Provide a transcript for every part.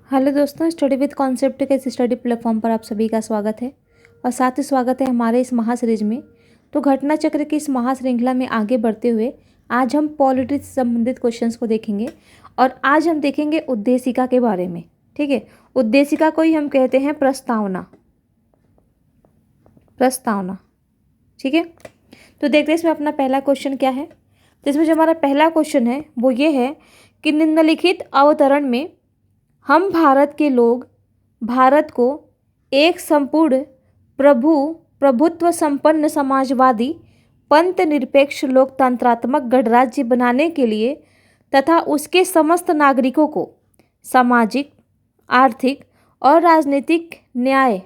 Hello दोस्तों, study with concept के इस स्टडी प्लेटफॉर्म पर आप सभी का स्वागत है और साथ ही स्वागत है हमारे इस महासीरीज में। तो घटना चक्र की इस महाश्रृंखला में आगे बढ़ते हुए आज हम पॉलिटी से संबंधित क्वेश्चंस को देखेंगे और आज हम देखेंगे उद्देशिका के बारे में। ठीक है, उद्देशिका को ही हम कहते हैं प्रस्तावना। ठीक है, तो देखते हैं इसमें अपना पहला क्वेश्चन क्या है। तो इसमें जो हमारा पहला क्वेश्चन है वो ये है कि निम्नलिखित अवतरण में हम भारत के लोग भारत को एक संपूर्ण प्रभुत्व संपन्न समाजवादी पंथ निरपेक्ष लोकतंत्रात्मक गणराज्य बनाने के लिए तथा उसके समस्त नागरिकों को सामाजिक, आर्थिक और राजनीतिक न्याय,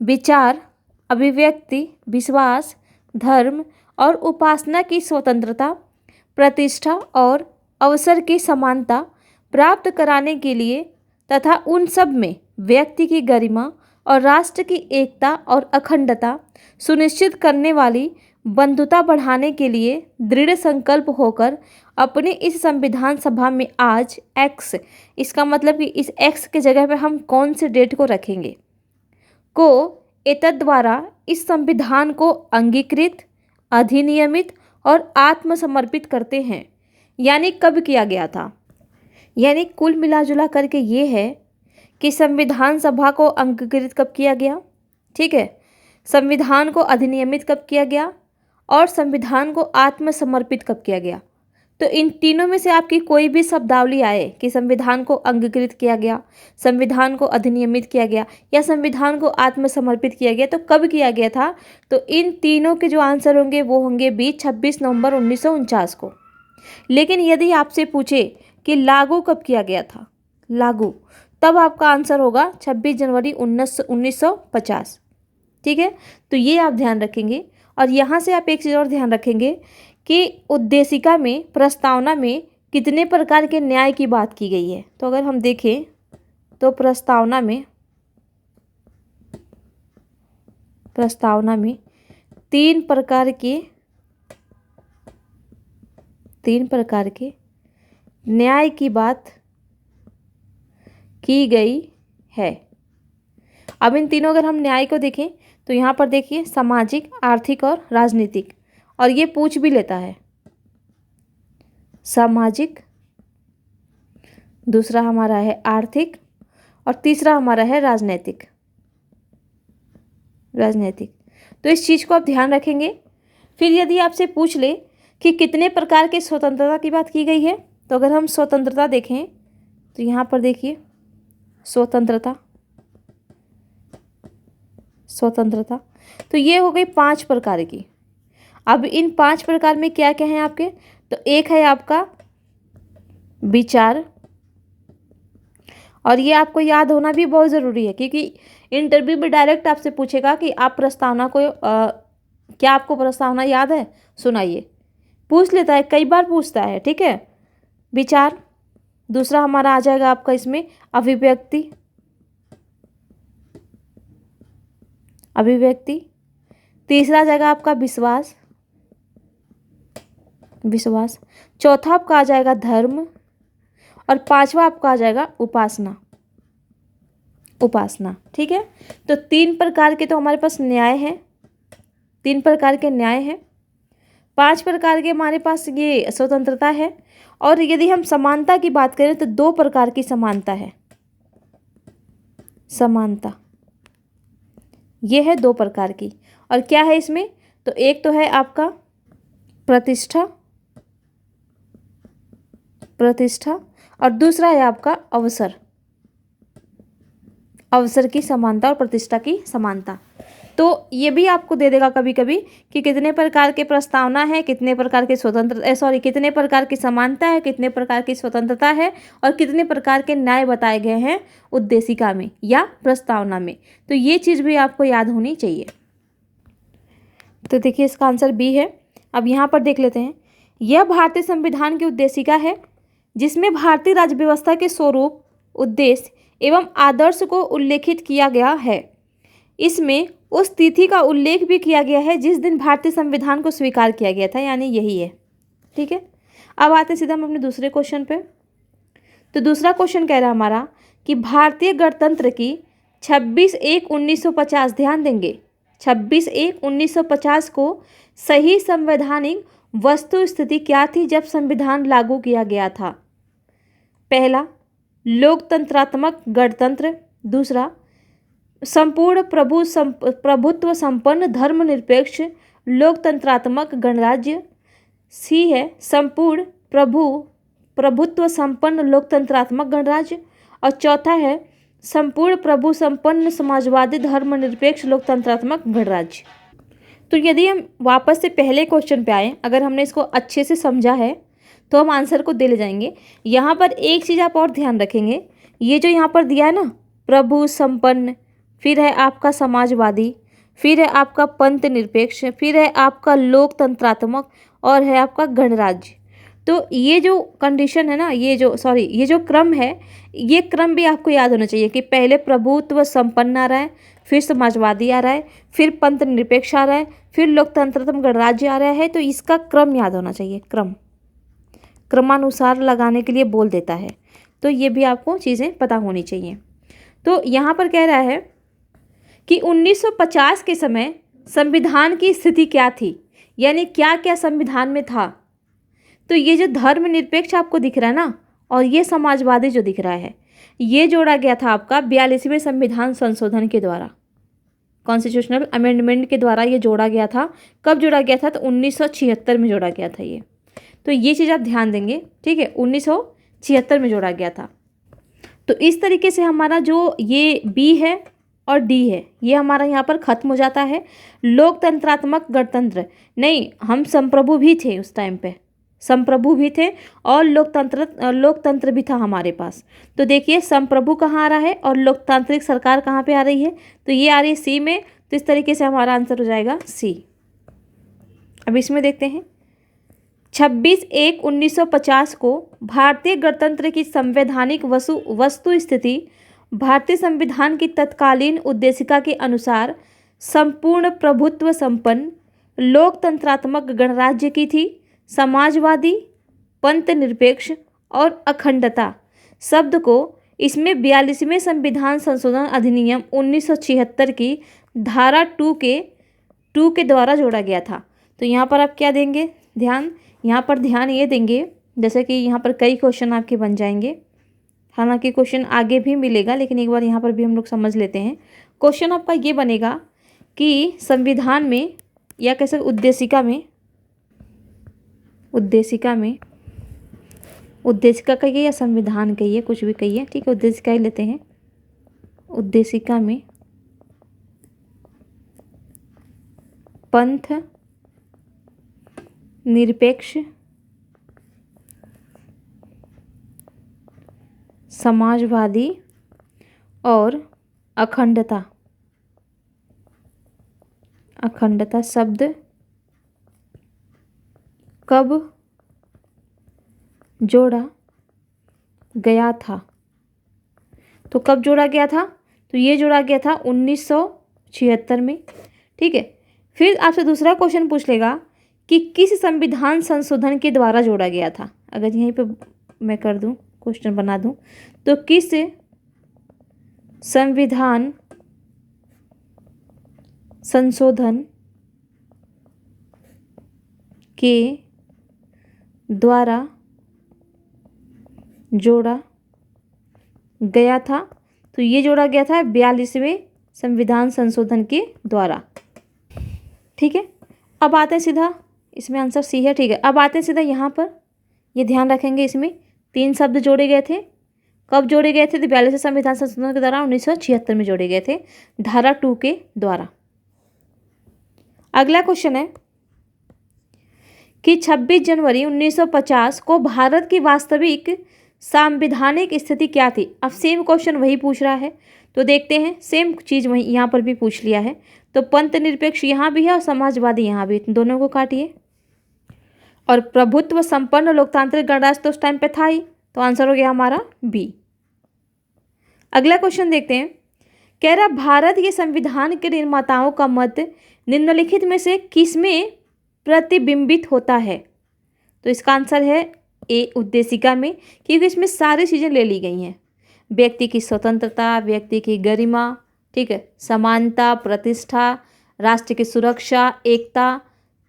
विचार, अभिव्यक्ति, विश्वास, धर्म और उपासना की स्वतंत्रता, प्रतिष्ठा और अवसर की समानता प्राप्त कराने के लिए तथा उन सब में व्यक्ति की गरिमा और राष्ट्र की एकता और अखंडता सुनिश्चित करने वाली बंधुता बढ़ाने के लिए दृढ़ संकल्प होकर अपने इस संविधान सभा में आज एक्स, इसका मतलब कि इस एक्स के जगह पे हम कौन से डेट को रखेंगे, को एतद्द्वारा इस संविधान को अंगीकृत, अधिनियमित और आत्मसमर्पित करते हैं। यानी कब किया गया था, यानी कुल मिलाजुला करके ये है कि संविधान सभा को अंगीकृत कब किया गया, ठीक है, संविधान को अधिनियमित कब किया गया और संविधान को आत्मसमर्पित कब किया गया। तो इन तीनों में से आपकी कोई भी शब्दावली आए कि संविधान को अंगीकृत किया गया, संविधान को अधिनियमित किया गया या संविधान को आत्मसमर्पित किया गया, तो कब किया गया था, तो इन तीनों के जो आंसर होंगे वो होंगे 26 नवंबर 1949 को। लेकिन यदि आपसे पूछे कि लागू कब किया गया था, लागू, तब आपका आंसर होगा 26 जनवरी 1950। ठीक है, तो ये आप ध्यान रखेंगे। और यहाँ से आप एक चीज़ और ध्यान रखेंगे कि उद्देशिका में, प्रस्तावना में कितने प्रकार के न्याय की बात की गई है। तो अगर हम देखें तो प्रस्तावना में तीन प्रकार के न्याय की बात की गई है। अब इन तीनों अगर हम न्याय को देखें तो यहाँ पर देखिए सामाजिक, आर्थिक और राजनीतिक, और ये पूछ भी लेता है सामाजिक, दूसरा हमारा है आर्थिक और तीसरा हमारा है राजनीतिक। तो इस चीज़ को आप ध्यान रखेंगे। फिर यदि आपसे पूछ ले कि कितने प्रकार के स्वतंत्रता की बात की गई है, तो अगर हम स्वतंत्रता देखें तो यहाँ पर देखिए स्वतंत्रता, तो ये हो गई 5 प्रकार की। अब इन 5 प्रकार में क्या क्या है आपके, तो एक है आपका विचार, और ये आपको याद होना भी बहुत ज़रूरी है क्योंकि इंटरव्यू में डायरेक्ट आपसे पूछेगा कि आप प्रस्तावना को क्या आपको प्रस्तावना याद है, सुनाइए, पूछ लेता है, कई बार पूछता है। ठीक है, विचार। दूसरा हमारा आ जाएगा आपका इसमें अभिव्यक्ति, तीसरा आ जाएगा आपका विश्वास। चौथा आपका आ जाएगा धर्म और पांचवा आपका आ जाएगा उपासना। ठीक है, तो 3 प्रकार के तो हमारे पास न्याय हैं, 3 प्रकार के न्याय हैं, 5 प्रकार के हमारे पास ये स्वतंत्रता है, और यदि हम समानता की बात करें तो 2 प्रकार की समानता है। ये है 2 प्रकार की, और क्या है इसमें, तो एक तो है आपका प्रतिष्ठा और दूसरा है आपका अवसर की समानता और प्रतिष्ठा की समानता। तो ये भी आपको दे देगा कभी कभी कि कितने प्रकार के प्रस्तावना है, कितने प्रकार के कितने प्रकार की समानता है, कितने प्रकार की स्वतंत्रता है और कितने प्रकार के न्याय बताए गए हैं उद्देशिका में या प्रस्तावना में। तो ये चीज़ भी आपको याद होनी चाहिए। तो देखिए इसका आंसर बी है। अब यहाँ पर देख लेते हैं, यह भारतीय संविधान की उद्देशिका है जिसमें भारतीय राज्य व्यवस्था के स्वरूप, उद्देश्य एवं आदर्श को उल्लेखित किया गया है। इसमें उस तिथि का उल्लेख भी किया गया है जिस दिन भारतीय संविधान को स्वीकार किया गया था, यानी यही है। ठीक है, अब आते सीधा हम अपने दूसरे क्वेश्चन पे। तो दूसरा क्वेश्चन कह रहा है हमारा कि भारतीय गणतंत्र की 26/1/1950, ध्यान देंगे 26/1/1950 को सही संवैधानिक वस्तु स्थिति क्या थी जब संविधान लागू किया गया था? पहला, लोकतंत्रात्मक गणतंत्र। दूसरा, संपूर्ण प्रभुत्व संपन्न धर्मनिरपेक्ष लोकतंत्रात्मक गणराज्य। सी है संपूर्ण प्रभुत्व संपन्न लोकतंत्रात्मक गणराज्य। और चौथा है संपूर्ण प्रभु संपन्न समाजवादी धर्मनिरपेक्ष लोकतंत्रात्मक गणराज्य। तो यदि हम वापस से पहले क्वेश्चन पे आए, अगर हमने इसको अच्छे से समझा है तो हम आंसर को दे ले जाएंगे। यहाँ पर एक चीज़ आप और ध्यान रखेंगे, ये जो यहाँ पर दिया है ना, प्रभु संपन्न, फिर है आपका समाजवादी, फिर है आपका पंथ निरपेक्ष, फिर है आपका लोकतंत्रात्मक और है आपका गणराज्य। तो ये जो कंडीशन है ना, ये जो क्रम है, ये क्रम भी आपको याद होना चाहिए कि पहले प्रभुत्व संपन्न आ रहा है, फिर समाजवादी आ रहा है, फिर पंथ निरपेक्ष आ रहा है, फिर लोकतंत्रात्मक गणराज्य आ रहा है। तो इसका क्रम याद होना चाहिए, क्रमानुसार लगाने के लिए बोल देता है। तो ये भी आपको चीज़ें पता होनी चाहिए। तो यहाँ पर कह रहा है कि 1950 के समय संविधान की स्थिति क्या थी, यानी क्या क्या संविधान में था। तो ये जो धर्मनिरपेक्ष आपको दिख रहा है ना, और ये समाजवादी जो दिख रहा है, ये जोड़ा गया था आपका 42वें संविधान संशोधन के द्वारा, कॉन्स्टिट्यूशनल अमेंडमेंट के द्वारा ये जोड़ा गया था। कब जोड़ा गया था? तो 1976 में जोड़ा गया था ये। तो ये चीज़ आप ध्यान देंगे, ठीक है, 1976 में जोड़ा गया था। तो इस तरीके से हमारा जो ये बी है और डी है, ये हमारा यहाँ पर खत्म हो जाता है। लोकतंत्रात्मक गणतंत्र नहीं, हम संप्रभु भी थे उस टाइम पे, संप्रभु भी थे और लोकतंत्र भी था हमारे पास। तो देखिए संप्रभु कहाँ आ रहा है और लोकतांत्रिक सरकार कहाँ पे आ रही है? तो ये आ रही है सी में। तो इस तरीके से हमारा आंसर हो जाएगा सी। अब इसमें देखते हैं 26/1/1950 को भारतीय गणतंत्र की संवैधानिक वस्तु स्थिति भारतीय संविधान की तत्कालीन उद्देशिका के अनुसार संपूर्ण प्रभुत्व संपन्न लोकतंत्रात्मक गणराज्य की थी। समाजवादी, पंथ निरपेक्ष और अखंडता शब्द को इसमें 42वें संविधान संशोधन अधिनियम 1976 की धारा 2 के द्वारा जोड़ा गया था। तो यहाँ पर आप क्या देंगे ध्यान? यहाँ पर ध्यान ये देंगे, जैसे कि यहाँ पर कई क्वेश्चन आपके बन जाएंगे, हालांकि क्वेश्चन आगे भी मिलेगा, लेकिन एक बार यहाँ पर भी हम लोग समझ लेते हैं। क्वेश्चन आपका ये बनेगा कि संविधान में या कैसे उद्देशिका कहिए या संविधान कहिए, कुछ भी कहिए, ठीक है, उद्देशिका ही लेते हैं। उद्देशिका में पंथ निरपेक्ष, समाजवादी और अखंडता शब्द कब जोड़ा गया था? तो कब जोड़ा गया था? तो ये जोड़ा गया था 1976 में, ठीक है। फिर आपसे दूसरा क्वेश्चन पूछ लेगा कि किस संविधान संशोधन के द्वारा जोड़ा गया था। अगर यहीं पे मैं कर दूं, क्वेश्चन बना दूं, तो किस संविधान संशोधन के द्वारा जोड़ा गया था? तो ये जोड़ा गया था 42वें संविधान संशोधन के द्वारा, ठीक है। अब आते हैं सीधा, इसमें आंसर सी है, ठीक है। अब आते हैं सीधा यहाँ पर, ये ध्यान रखेंगे, इसमें 3 शब्द जोड़े गए थे। कब जोड़े गए थे? तो 42वें संविधान संशोधन के द्वारा 1976 में जोड़े गए थे, धारा 2 के द्वारा। अगला क्वेश्चन है कि 26 जनवरी 1950 को भारत की वास्तविक संवैधानिक स्थिति क्या थी? अब सेम क्वेश्चन वही पूछ रहा है, तो देखते हैं। सेम चीज़ वही यहाँ पर भी पूछ लिया है। तो पंथ निरपेक्ष यहाँ भी है और समाजवादी यहाँ भी, दोनों को काटिए। और प्रभुत्व संपन्न लोकतांत्रिक गणराज्य तो उस टाइम पे था ही, तो आंसर हो गया हमारा बी। अगला क्वेश्चन देखते हैं। कह रहा भारत के संविधान के निर्माताओं का मत निम्नलिखित में से किसमें प्रतिबिंबित होता है? तो इसका आंसर है ए, उद्देशिका में, क्योंकि इसमें सारी चीज़ें ले ली गई हैं। व्यक्ति की स्वतंत्रता, व्यक्ति की गरिमा, ठीक है, समानता, प्रतिष्ठा, राष्ट्र की सुरक्षा, एकता,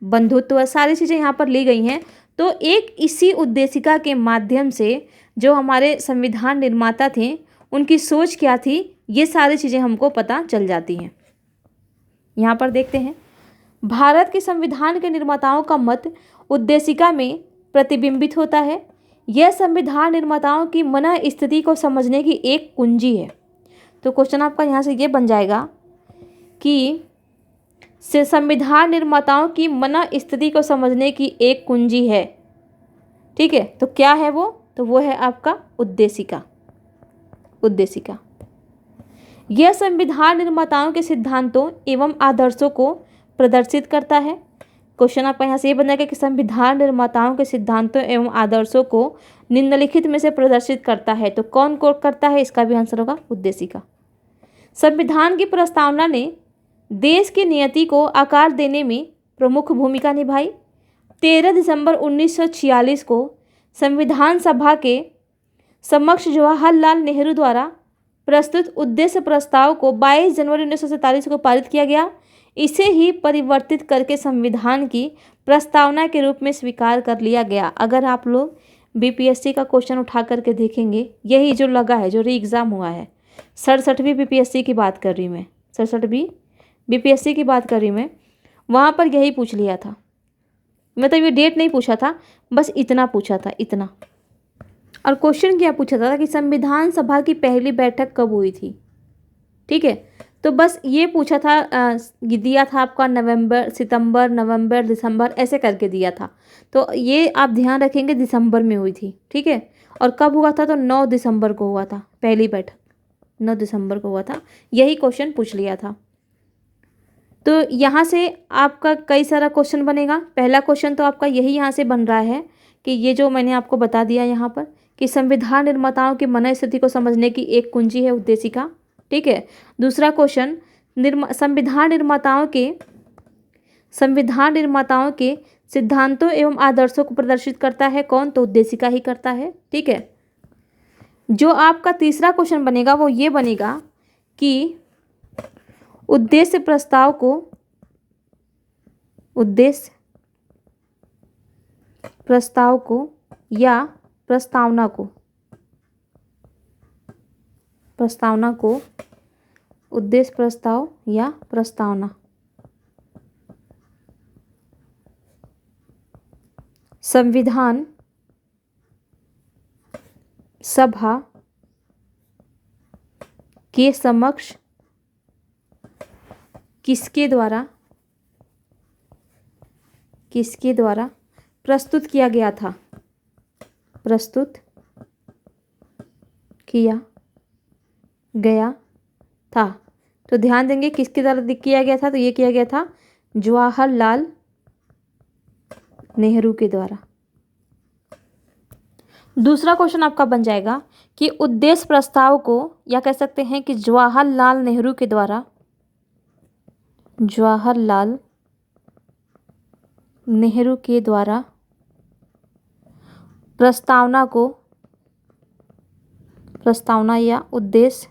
बंधुत्व, सारी चीज़ें यहाँ पर ली गई हैं। तो एक इसी उद्देशिका के माध्यम से जो हमारे संविधान निर्माता थे उनकी सोच क्या थी, ये सारी चीज़ें हमको पता चल जाती हैं। यहाँ पर देखते हैं, भारत के संविधान के निर्माताओं का मत उद्देशिका में प्रतिबिंबित होता है। यह संविधान निर्माताओं की मन स्थिति को समझने की एक कुंजी है। तो क्वेश्चन आपका यहाँ से ये बन जाएगा कि संविधान निर्माताओं की मन स्थिति को समझने की एक कुंजी है, ठीक है। तो क्या है वो? तो वो है आपका उद्देशिका। उद्देशिका यह संविधान निर्माताओं के सिद्धांतों एवं आदर्शों को प्रदर्शित करता है। क्वेश्चन आपका यहाँ से ये बनेगा कि संविधान निर्माताओं के सिद्धांतों एवं आदर्शों को निम्नलिखित में से प्रदर्शित करता है। तो कौन करता है? इसका भी आंसर होगा उद्देशिका। संविधान की प्रस्तावना ने देश की नियति को आकार देने में प्रमुख भूमिका निभाई। 13 दिसंबर 1946 को संविधान सभा के समक्ष जवाहरलाल नेहरू द्वारा प्रस्तुत उद्देश्य प्रस्ताव को 22 जनवरी 1947 को पारित किया गया। इसे ही परिवर्तित करके संविधान की प्रस्तावना के रूप में स्वीकार कर लिया गया। अगर आप लोग बीपीएससी का क्वेश्चन उठा करके देखेंगे, यही जो लगा है, जो री एग्ज़ाम हुआ है, 67वीं बीपीएससी की बात कर रही मैं, 67वीं बीपीएससी की बात कर रही मैं, वहाँ पर यही पूछ लिया था। मतलब ये डेट नहीं पूछा था, बस इतना पूछा था, इतना। और क्वेश्चन क्या पूछा था कि संविधान सभा की पहली बैठक कब हुई थी, ठीक है। तो बस ये पूछा था, दिया था आपका नवंबर, सितंबर, नवंबर, दिसंबर, ऐसे करके दिया था। तो ये आप ध्यान रखेंगे, दिसंबर में हुई थी, ठीक है। और कब हुआ था? तो 9 दिसंबर को हुआ था पहली बैठक, 9 दिसंबर को हुआ था। यही क्वेश्चन पूछ लिया था। तो यहाँ से आपका कई सारा क्वेश्चन बनेगा। पहला क्वेश्चन तो आपका यही यहाँ से बन रहा है कि ये जो मैंने आपको बता दिया यहाँ पर कि संविधान निर्माताओं की मन स्थिति को समझने की एक कुंजी है उद्देशिका, ठीक है। दूसरा क्वेश्चन, संविधान निर्माताओं के सिद्धांतों एवं आदर्शों को प्रदर्शित करता है कौन? तो उद्देशिका ही करता है, ठीक है। जो आपका तीसरा क्वेश्चन बनेगा वो ये बनेगा कि उद्देश्य प्रस्ताव को या प्रस्तावना को उद्देश्य प्रस्ताव या प्रस्तावना संविधान सभा के समक्ष किसके द्वारा प्रस्तुत किया गया था? प्रस्तुत किया गया था। तो ध्यान देंगे किसके द्वारा किया गया था? तो ये किया गया था जवाहरलाल नेहरू के द्वारा। दूसरा क्वेश्चन आपका बन जाएगा कि उद्देश्य प्रस्ताव को, या कह सकते हैं कि जवाहरलाल नेहरू के द्वारा प्रस्तावना या उद्देश्य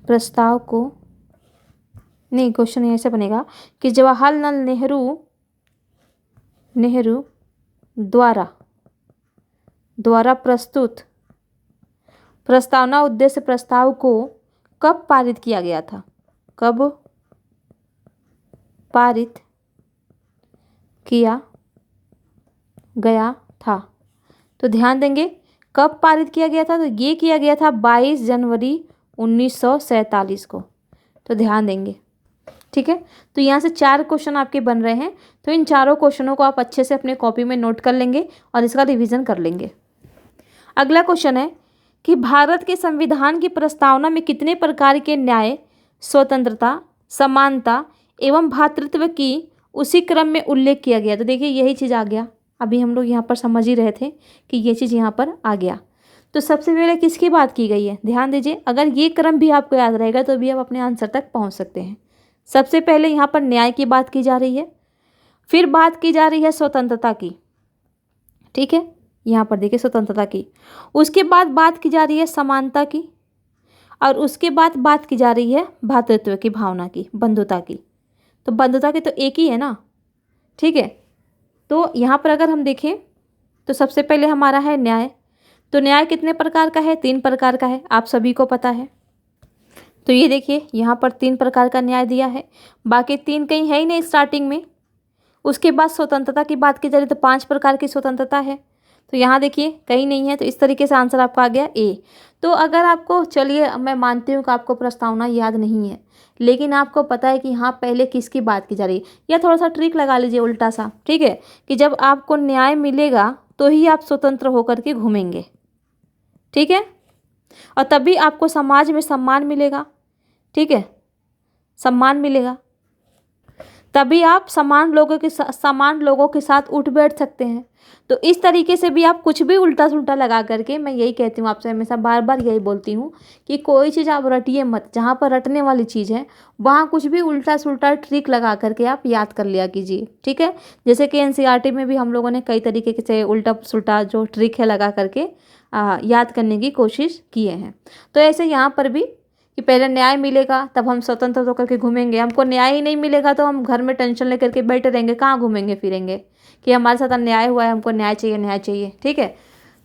प्रस्ताव को, नहीं, क्वेश्चन ऐसे बनेगा कि जवाहरलाल नेहरू द्वारा प्रस्तुत प्रस्तावना उद्देश्य प्रस्ताव को कब पारित किया गया था? कब पारित किया गया था? तो ध्यान देंगे कब पारित किया गया था? तो ये किया गया था 22 जनवरी 1947 को। तो ध्यान देंगे, ठीक है। तो यहाँ से 4 क्वेश्चन आपके बन रहे हैं। तो इन चारों क्वेश्चनों को आप अच्छे से अपने कॉपी में नोट कर लेंगे और इसका रिवीजन कर लेंगे। अगला क्वेश्चन है कि भारत के संविधान की प्रस्तावना में कितने प्रकार के न्याय, स्वतंत्रता, समानता एवं भ्रातृत्व की उसी क्रम में उल्लेख किया गया? तो देखिए यही चीज़ आ गया, अभी हम लोग यहाँ पर समझ ही रहे थे कि ये चीज़ यहाँ पर आ गया। तो सबसे पहले किसकी बात की गई है? ध्यान दीजिए, अगर ये क्रम भी आपको याद रहेगा तो भी आप अपने आंसर तक पहुँच सकते हैं। सबसे पहले यहाँ पर न्याय की बात की जा रही है, फिर बात की जा रही है स्वतंत्रता की, ठीक है। यहाँ पर देखिए स्वतंत्रता की। उसके बाद बात की जा रही है समानता की, और उसके बाद बात की जा रही है भ्रातृत्व की भावना की, बंधुता की। तो बंधुता की तो एक ही है ना, ठीक है। तो यहाँ पर अगर हम देखें तो सबसे पहले हमारा है न्याय। तो न्याय कितने प्रकार का है? 3 प्रकार का है, आप सभी को पता है। तो ये देखिए यहाँ पर 3 प्रकार का न्याय दिया है, बाकी 3 कहीं है ही नहीं स्टार्टिंग में। उसके बाद स्वतंत्रता की बात की जा रही तो 5 प्रकार की स्वतंत्रता है, तो यहाँ देखिए कहीं नहीं है। तो इस तरीके से आंसर आपका आ गया ए। तो अगर आपको, चलिए मैं मानती हूँ कि आपको प्रस्तावना याद नहीं है, लेकिन आपको पता है कि हाँ पहले किसकी बात की जा रही है, या थोड़ा सा ट्रिक लगा लीजिए उल्टा सा, ठीक है, कि जब आपको न्याय मिलेगा तो ही आप स्वतंत्र होकर के घूमेंगे, ठीक है, और तभी आपको समाज में सम्मान मिलेगा, ठीक है, सम्मान मिलेगा, तभी आप समान लोगों के साथ उठ बैठ सकते हैं। तो इस तरीके से भी आप कुछ भी उल्टा सुल्टा लगा करके, मैं यही कहती हूँ आपसे, हमेशा बार बार यही बोलती हूँ कि कोई चीज़ आप रटिए मत, जहाँ पर रटने वाली चीज़ है वहाँ कुछ भी उल्टा सुल्टा ट्रिक लगा करके आप याद कर लिया कीजिए, ठीक है। जैसे कि एनसीईआरटी में भी हम लोगों ने कई तरीके से उल्टा सुल्टा जो ट्रिक है लगा करके याद करने की कोशिश किए हैं। तो ऐसे यहाँ पर भी कि पहले न्याय मिलेगा तब हम स्वतंत्र होकर के घूमेंगे, हमको न्याय ही नहीं मिलेगा तो हम घर में टेंशन लेकर के बैठे रहेंगे, कहाँ घूमेंगे फिरेंगे कि हमारे साथ अन्याय हुआ है, हमको न्याय चाहिए, न्याय चाहिए, ठीक है।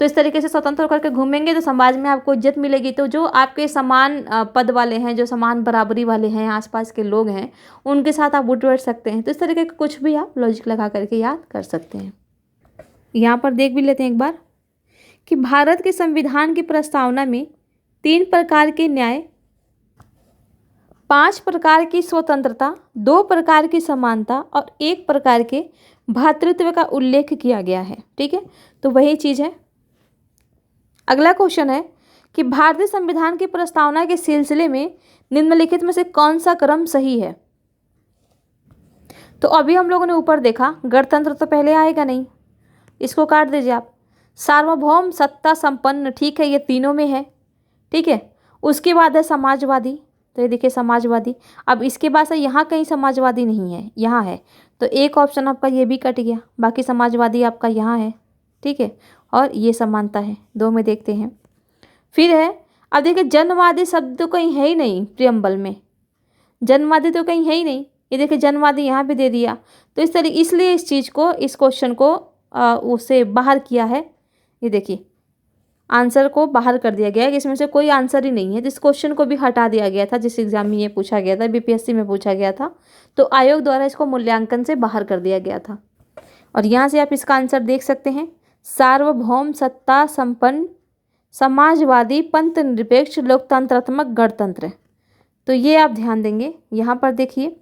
तो इस तरीके से स्वतंत्र होकर के घूमेंगे तो समाज में आपको इज्जत मिलेगी। तो जो आपके समान पद वाले हैं, जो समान बराबरी वाले हैं, आसपास के लोग हैं, उनके साथ आप उठ बैठ सकते हैं। तो इस तरीके का कुछ भी आप लॉजिक लगा करके याद कर सकते हैं। यहाँ पर देख भी लेते हैं एक बार कि भारत के संविधान की प्रस्तावना में 3 प्रकार के न्याय, 5 प्रकार की स्वतंत्रता, 2 प्रकार की समानता और 1 प्रकार के भ्रातृत्व का उल्लेख किया गया है, ठीक है। तो वही चीज़ है। अगला क्वेश्चन है कि भारतीय संविधान की प्रस्तावना के सिलसिले में निम्नलिखित में से कौन सा क्रम सही है? तो अभी हम लोगों ने ऊपर देखा, गणतंत्र तो पहले आएगा नहीं, इसको काट दीजिए आप। सार्वभौम सत्ता संपन्न, ठीक है, ये तीनों में है, ठीक है। उसके बाद है समाजवादी, तो ये देखिए समाजवादी। अब इसके बाद से यहाँ कहीं समाजवादी नहीं है, यहाँ है, तो एक ऑप्शन आपका ये भी कट गया, बाकी समाजवादी आपका यहाँ है, ठीक है। और ये समानता है, 2 में देखते हैं। फिर है, अब देखिए जनवादी शब्द तो कहीं है ही नहीं प्रियम्बल में, जनवादी तो कहीं है ही नहीं, ये देखिए जनवादी यहाँ पे दे दिया। तो इस तरीके, इसलिए इस चीज़ को, इस क्वेश्चन को उससे बाहर किया है। ये देखिए आंसर को बाहर कर दिया गया है, इसमें से कोई आंसर ही नहीं है। जिस क्वेश्चन को भी हटा दिया गया था, जिस एग्जाम में ये पूछा गया था, बीपीएससी में पूछा गया था, तो आयोग द्वारा इसको मूल्यांकन से बाहर कर दिया गया था। और यहाँ से आप इसका आंसर देख सकते हैं, सार्वभौम सत्ता संपन्न समाजवादी पंथ निरपेक्ष लोकतंत्रात्मक गणतंत्र। तो ये आप ध्यान देंगे। यहाँ पर देखिए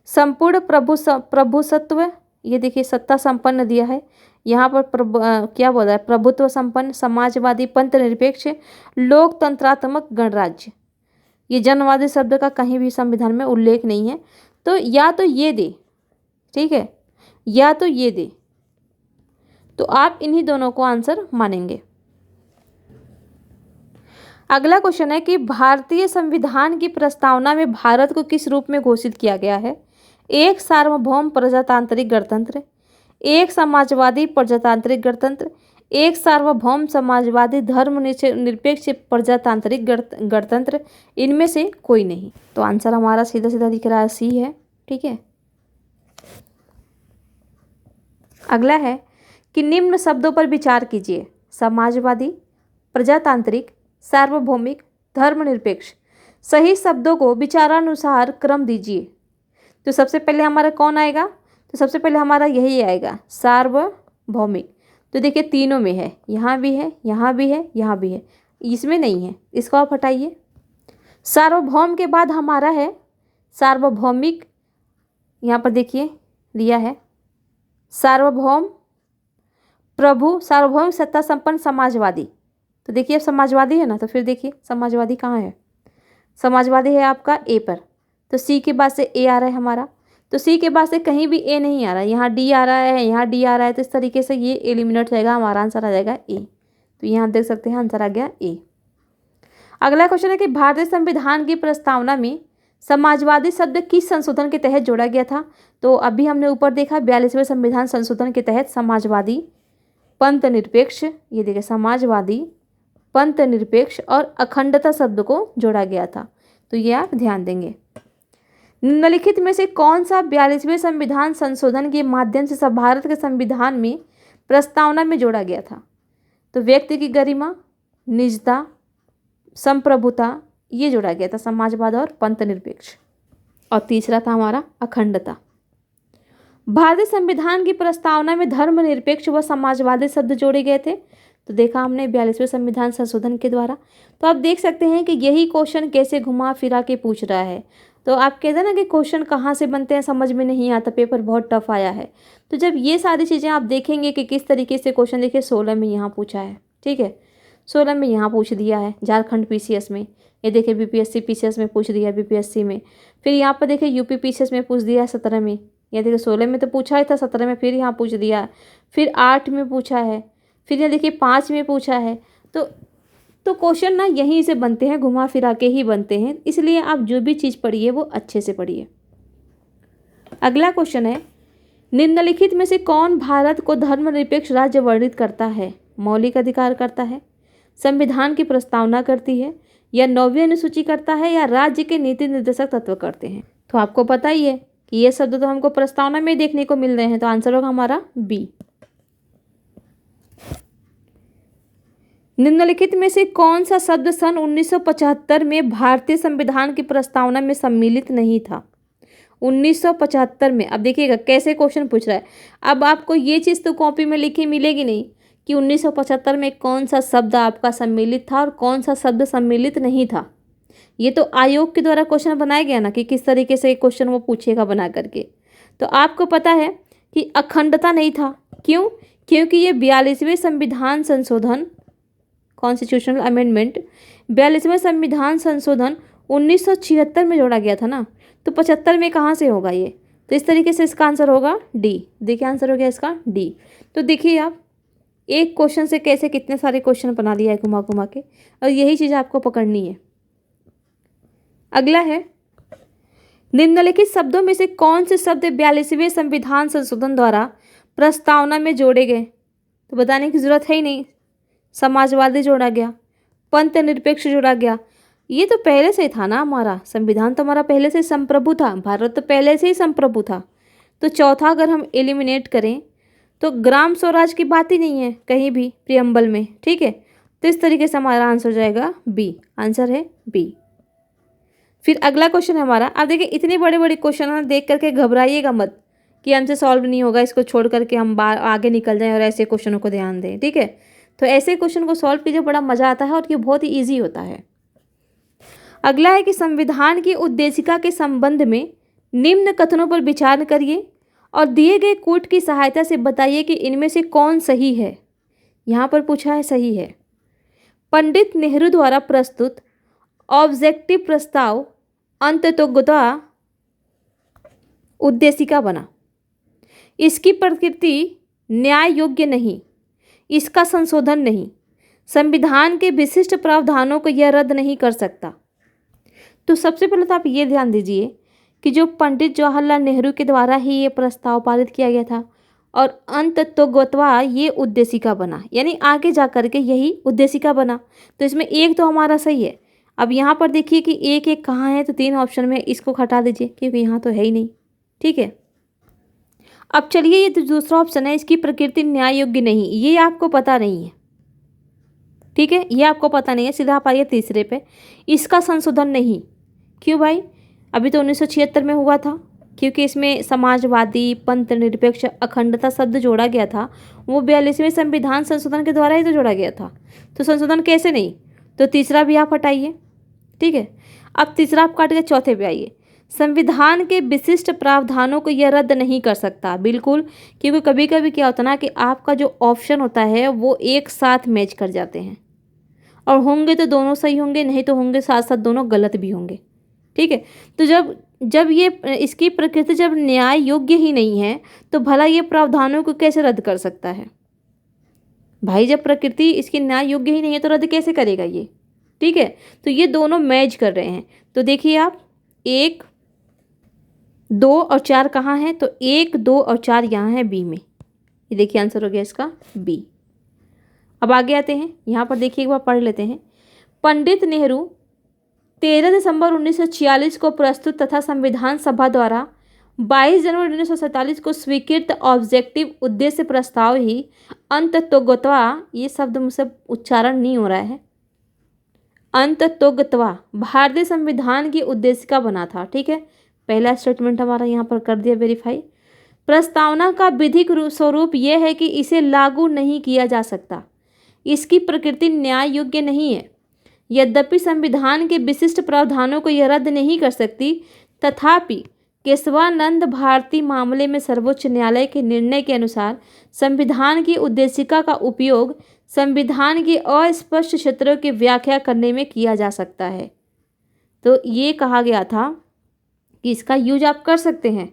संपूर्ण प्रभुसत्व, ये देखिए सत्ता संपन्न दिया है, यहाँ पर क्या बोल रहा है, प्रभुत्व संपन्न समाजवादी पंथ निरपेक्ष लोकतंत्रात्मक गणराज्य। ये जनवादी शब्द का कहीं भी संविधान में उल्लेख नहीं है। तो या तो ये दे, ठीक है, या तो ये दे, तो आप इन्हीं दोनों को आंसर मानेंगे। अगला क्वेश्चन है कि भारतीय संविधान की प्रस्तावना में भारत को किस रूप में घोषित किया गया है? 1 सार्वभौम प्रजातांत्रिक गणतंत्र, 1 समाजवादी प्रजातांत्रिक गणतंत्र, 1 सार्वभौम समाजवादी धर्मनिरपेक्ष प्रजातांत्रिक गणतंत्र, इनमें से कोई नहीं। तो आंसर हमारा सीधा सीधा दिख रहा है, सी है, ठीक है। अगला है कि निम्न शब्दों पर विचार कीजिए, समाजवादी, प्रजातांत्रिक, सार्वभौमिक, धर्मनिरपेक्ष। सही शब्दों को विचारानुसार क्रम दीजिए। तो सबसे पहले हमारा कौन आएगा? तो सबसे पहले हमारा यही आएगा, सार्वभौमिक। तो देखिए तीनों में है, यहाँ भी है, यहाँ भी है, यहाँ भी है, इसमें नहीं है, इसको आप हटाइए। सार्वभौम के बाद हमारा है सार्वभौमिक, यहाँ पर देखिए दिया है सार्वभौम प्रभु, सार्वभौमिक सत्ता संपन्न समाजवादी। तो देखिए अब समाजवादी है ना, तो फिर देखिए समाजवादी कहाँ है? समाजवादी है आपका ए पर, तो सी के बाद से ए आ रहा है हमारा, तो सी के बाद से कहीं भी ए नहीं आ रहा है, यहाँ डी आ रहा है, यहाँ डी आ रहा है, तो इस तरीके से ये एलिमिनेट जाएगा, हमारा आंसर आ जाएगा ए। तो यहाँ देख सकते हैं आंसर आ गया ए। अगला क्वेश्चन है कि भारतीय संविधान की प्रस्तावना में समाजवादी शब्द किस संशोधन के तहत जोड़ा गया था? तो अभी हमने ऊपर देखा 42वें संविधान संशोधन के तहत समाजवादी पंथ निरपेक्ष, ये देखिए समाजवादी, पंथ निरपेक्ष और अखंडता शब्द को जोड़ा गया था। तो ये आप ध्यान देंगे। निम्नलिखित में से कौन सा 42वें संविधान संशोधन के माध्यम से भारत के संविधान में प्रस्तावना में जोड़ा गया था? तो व्यक्ति की गरिमा, निजता, संप्रभुता, ये जोड़ा गया था, समाजवाद और पंथ निरपेक्ष। और तीसरा था हमारा अखंडता। भारतीय संविधान की प्रस्तावना में धर्मनिरपेक्ष व समाजवादी शब्द जोड़े गए थे। तो देखा हमने 42वें संविधान संशोधन के द्वारा। तो आप देख सकते हैं कि यही क्वेश्चन कैसे घुमा फिरा के पूछ रहा है। तो आप कहते हैं ना कि क्वेश्चन कहाँ से बनते हैं समझ में नहीं आता, पेपर बहुत टफ आया है। तो जब ये सारी चीज़ें आप देखेंगे कि किस तरीके से क्वेश्चन, देखिए 16 में यहाँ पूछा है, ठीक है, 16 में यहाँ पूछ दिया है झारखंड पीसीएस में, ये देखिए बीपीएससी पीसीएस में पूछ दिया बीपीएससी में, फिर यहाँ पर देखिए यूपी पीसीएस में पूछ दिया 17 में, ये देखिए 16 में तो पूछा ही था, 17 में फिर यहाँ पूछ दिया, फिर 8 में पूछा है, फिर यहाँ देखिए 5 में पूछा है। तो क्वेश्चन ना यहीं से बनते हैं, घुमा फिरा के ही बनते हैं, इसलिए आप जो भी चीज़ पढ़िए वो अच्छे से पढ़िए। अगला क्वेश्चन है, निम्नलिखित में से कौन भारत को धर्मनिरपेक्ष राज्य वर्णित करता है? मौलिक अधिकार करता है, संविधान की प्रस्तावना करती है, या 9वीं अनुसूची करता है, या राज्य के नीति निर्देशक तत्व करते हैं? तो आपको पता ही है कि ये शब्द तो हमको प्रस्तावना में देखने को मिल रहे हैं, तो आंसर होगा हमारा बी। निम्नलिखित में से कौन सा शब्द सन 1975 में भारतीय संविधान की प्रस्तावना में सम्मिलित नहीं था? 1975 में, अब देखिएगा कैसे क्वेश्चन पूछ रहा है। अब आपको ये चीज़ तो कॉपी में लिखी मिलेगी नहीं कि 1975 में कौन सा शब्द आपका सम्मिलित था और कौन सा शब्द सम्मिलित नहीं था। ये तो आयोग के द्वारा क्वेश्चन बनाया गया ना कि किस तरीके से क्वेश्चन वो पूछेगा बना करके। तो आपको पता है कि अखंडता नहीं था। क्यों? क्योंकि ये 42वें संविधान संशोधन, कॉन्स्टिट्यूशनल अमेंडमेंट, 42वें संविधान संशोधन 1976 में जोड़ा गया था ना, तो 75 में कहाँ से होगा ये? तो इस तरीके से इसका आंसर होगा डी। देखिए आंसर हो गया इसका डी। तो देखिए आप एक क्वेश्चन से कैसे कितने सारे क्वेश्चन बना दिया है घुमा घुमा के, और यही चीज़ आपको पकड़नी है। अगला है, निम्नलिखित शब्दों में से कौन से शब्द 42वें संविधान संशोधन द्वारा प्रस्तावना में जोड़े गए? तो बताने की जरूरत है ही नहीं। समाजवादी जोड़ा गया, पंथ निरपेक्ष जोड़ा गया, ये तो पहले से ही था ना, हमारा संविधान तो हमारा पहले से संप्रभु था, भारत तो पहले से ही संप्रभु था। तो चौथा अगर हम एलिमिनेट करें तो ग्राम स्वराज की बात ही नहीं है कहीं भी प्रियम्बल में, ठीक है। तो इस तरीके से हमारा आंसर हो जाएगा बी। आंसर है बी। फिर अगला क्वेश्चन है हमारा। अब देखिए इतने बड़े बड़े क्वेश्चन देख करके घबराइएगा मत कि हमसे सॉल्व नहीं होगा, इसको छोड़ करके हम आगे निकल जाएं और ऐसे क्वेश्चनों को ध्यान दें, ठीक है। तो ऐसे क्वेश्चन को सॉल्व कीजिए, बड़ा मज़ा आता है और ये बहुत ही ईजी होता है। अगला है कि संविधान की उद्देशिका के संबंध में निम्न कथनों पर विचार करिए और दिए गए कोट की सहायता से बताइए कि इनमें से कौन सही है। यहाँ पर पूछा है सही है। पंडित नेहरू द्वारा प्रस्तुत ऑब्जेक्टिव प्रस्ताव अंततोगत्वा उद्देशिका बना। इसकी प्रकृति न्याय योग्य नहीं, इसका संशोधन नहीं, संविधान के विशिष्ट प्रावधानों को यह रद्द नहीं कर सकता। तो सबसे पहले तो आप ये ध्यान दीजिए कि जो पंडित जवाहरलाल नेहरू के द्वारा ही ये प्रस्ताव पारित किया गया था और अंततोगत्वा ये उद्देशिका बना, यानी आगे जा कर के यही उद्देशिका बना। तो इसमें एक तो हमारा सही है। अब यहाँ पर देखिए कि एक एक कहाँ है, तो 3 ऑप्शन में इसको हटा दीजिए क्योंकि यहाँ तो है ही नहीं, ठीक है। अब चलिए ये तो दूसरा ऑप्शन है, इसकी प्रकृति न्याय योग्य नहीं, ये आपको पता नहीं है, ठीक है, ये आपको पता नहीं है। सीधा आप आइए तीसरे पे, इसका संशोधन नहीं। क्यों भाई? अभी तो 1976 में हुआ था, क्योंकि इसमें समाजवादी, पंथ निरपेक्ष, अखंडता शब्द जोड़ा गया था, वो 42वें संविधान संशोधन के द्वारा ही तो जोड़ा गया था। तो संशोधन कैसे नहीं? तो तीसरा भी आप हटाइए, ठीक है। अब तीसरा आप काट के चौथे पे आइए। संविधान के विशिष्ट प्रावधानों को यह रद्द नहीं कर सकता, बिल्कुल, क्योंकि कभी कभी क्या होता ना कि आपका जो ऑप्शन होता है वो एक साथ मैच कर जाते हैं, और होंगे तो दोनों सही होंगे, नहीं तो होंगे साथ साथ दोनों गलत भी होंगे, ठीक है। तो जब ये इसकी प्रकृति जब न्याय योग्य ही नहीं है तो भला ये प्रावधानों को कैसे रद्द कर सकता है भाई? जब प्रकृति इसकी न्याय योग्य ही नहीं है तो रद्द कैसे करेगा ये, ठीक है। तो ये दोनों मैच कर रहे हैं। तो देखिए आप 1, 2 और 4 कहाँ हैं? तो 1, 2 और 4 यहाँ है बी में। ये देखिए आंसर हो गया इसका बी। अब आगे आते हैं, यहाँ पर देखिए एक बार पढ़ लेते हैं। पंडित नेहरू 13 दिसंबर 1946 को प्रस्तुत तथा संविधान सभा द्वारा 22 जनवरी 1947 को स्वीकृत ऑब्जेक्टिव उद्देश्य प्रस्ताव ही अंततोगत्वा, ये शब्द मुझसे उच्चारण नहीं हो रहा है, अंततोगत्वा भारतीय संविधान की उद्देशिका बना था। ठीक है, पहला स्टेटमेंट हमारा यहाँ पर कर दिया वेरीफाई। प्रस्तावना का विधिक स्वरूप यह है कि इसे लागू नहीं किया जा सकता, इसकी प्रकृति न्याय योग्य नहीं है। यद्यपि संविधान के विशिष्ट प्रावधानों को यह रद्द नहीं कर सकती, तथापि केशवानंद भारती मामले में सर्वोच्च न्यायालय के निर्णय के अनुसार संविधान की उद्देशिका का उपयोग संविधान के अस्पष्ट क्षेत्रों की व्याख्या करने में किया जा सकता है। तो ये कहा गया था कि इसका यूज आप कर सकते हैं,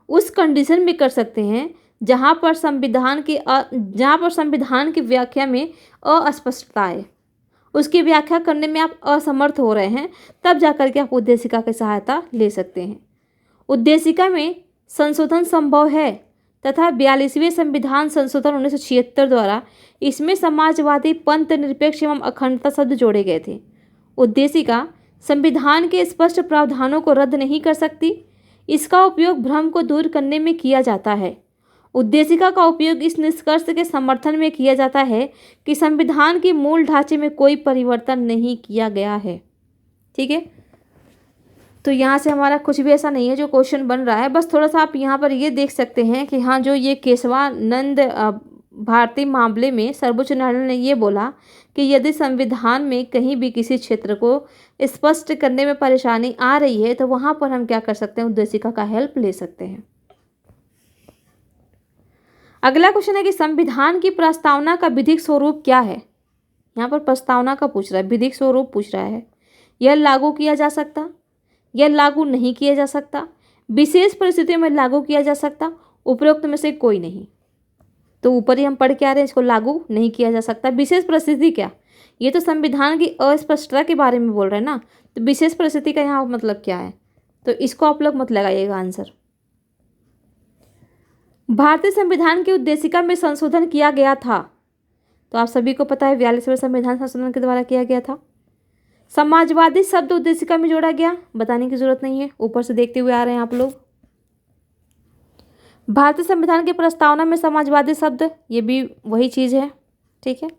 उस कंडीशन में कर सकते हैं जहाँ पर संविधान की व्याख्या में अस्पष्टता है, उसकी व्याख्या करने में आप असमर्थ हो रहे हैं, तब जाकर के आप उद्देशिका की सहायता ले सकते हैं। उद्देशिका में संशोधन संभव है तथा 42वें संविधान संशोधन 1976 द्वारा इसमें समाजवादी, पंथ निरपेक्ष एवं अखंडता शब्द जोड़े गए थे। उद्देशिका संविधान के स्पष्ट प्रावधानों को रद्द नहीं कर सकती, इसका उपयोग भ्रम को दूर करने में किया जाता है। उद्देशिका का उपयोग इस निष्कर्ष के समर्थन में किया जाता है कि संविधान के मूल ढांचे में कोई परिवर्तन नहीं किया गया है। ठीक है, तो यहाँ से हमारा कुछ भी ऐसा नहीं है जो क्वेश्चन बन रहा है, बस थोड़ा सा आप यहाँ पर ये देख सकते हैं कि हाँ, जो ये केशवानंद भारती मामले में सर्वोच्च न्यायालय ने ये बोला कि यदि संविधान में कहीं भी किसी क्षेत्र को स्पष्ट करने में परेशानी आ रही है तो वहाँ पर हम क्या कर सकते हैं, उद्देशिका का हेल्प ले सकते हैं। अगला क्वेश्चन है कि संविधान की प्रस्तावना का विधिक स्वरूप क्या है। यहाँ पर प्रस्तावना का पूछ रहा है, विधिक स्वरूप पूछ रहा है। यह लागू किया जा सकता, यह लागू नहीं किया जा सकता, विशेष परिस्थितियों में लागू किया जा सकता, उपरोक्त में से कोई नहीं। तो ऊपर ही हम पढ़ के आ रहे हैं, इसको लागू नहीं किया जा सकता। विशेष परिस्थिति क्या, ये तो संविधान की अस्पष्टता के बारे में बोल रहे हैं ना, तो विशेष परिस्थिति का यहाँ मतलब क्या है, तो इसको आप लोग मत लगाइएगा आंसर। भारतीय संविधान की उद्देशिका में संशोधन किया गया था, तो आप सभी को पता है 42वें संविधान संशोधन के द्वारा किया गया था। समाजवादी शब्द उद्देशिका में जोड़ा गया, बताने की जरूरत नहीं है, ऊपर से देखते हुए आ रहे हैं आप लोग। भारतीय संविधान की प्रस्तावना में समाजवादी शब्द, ये भी वही चीज़ है। ठीक है,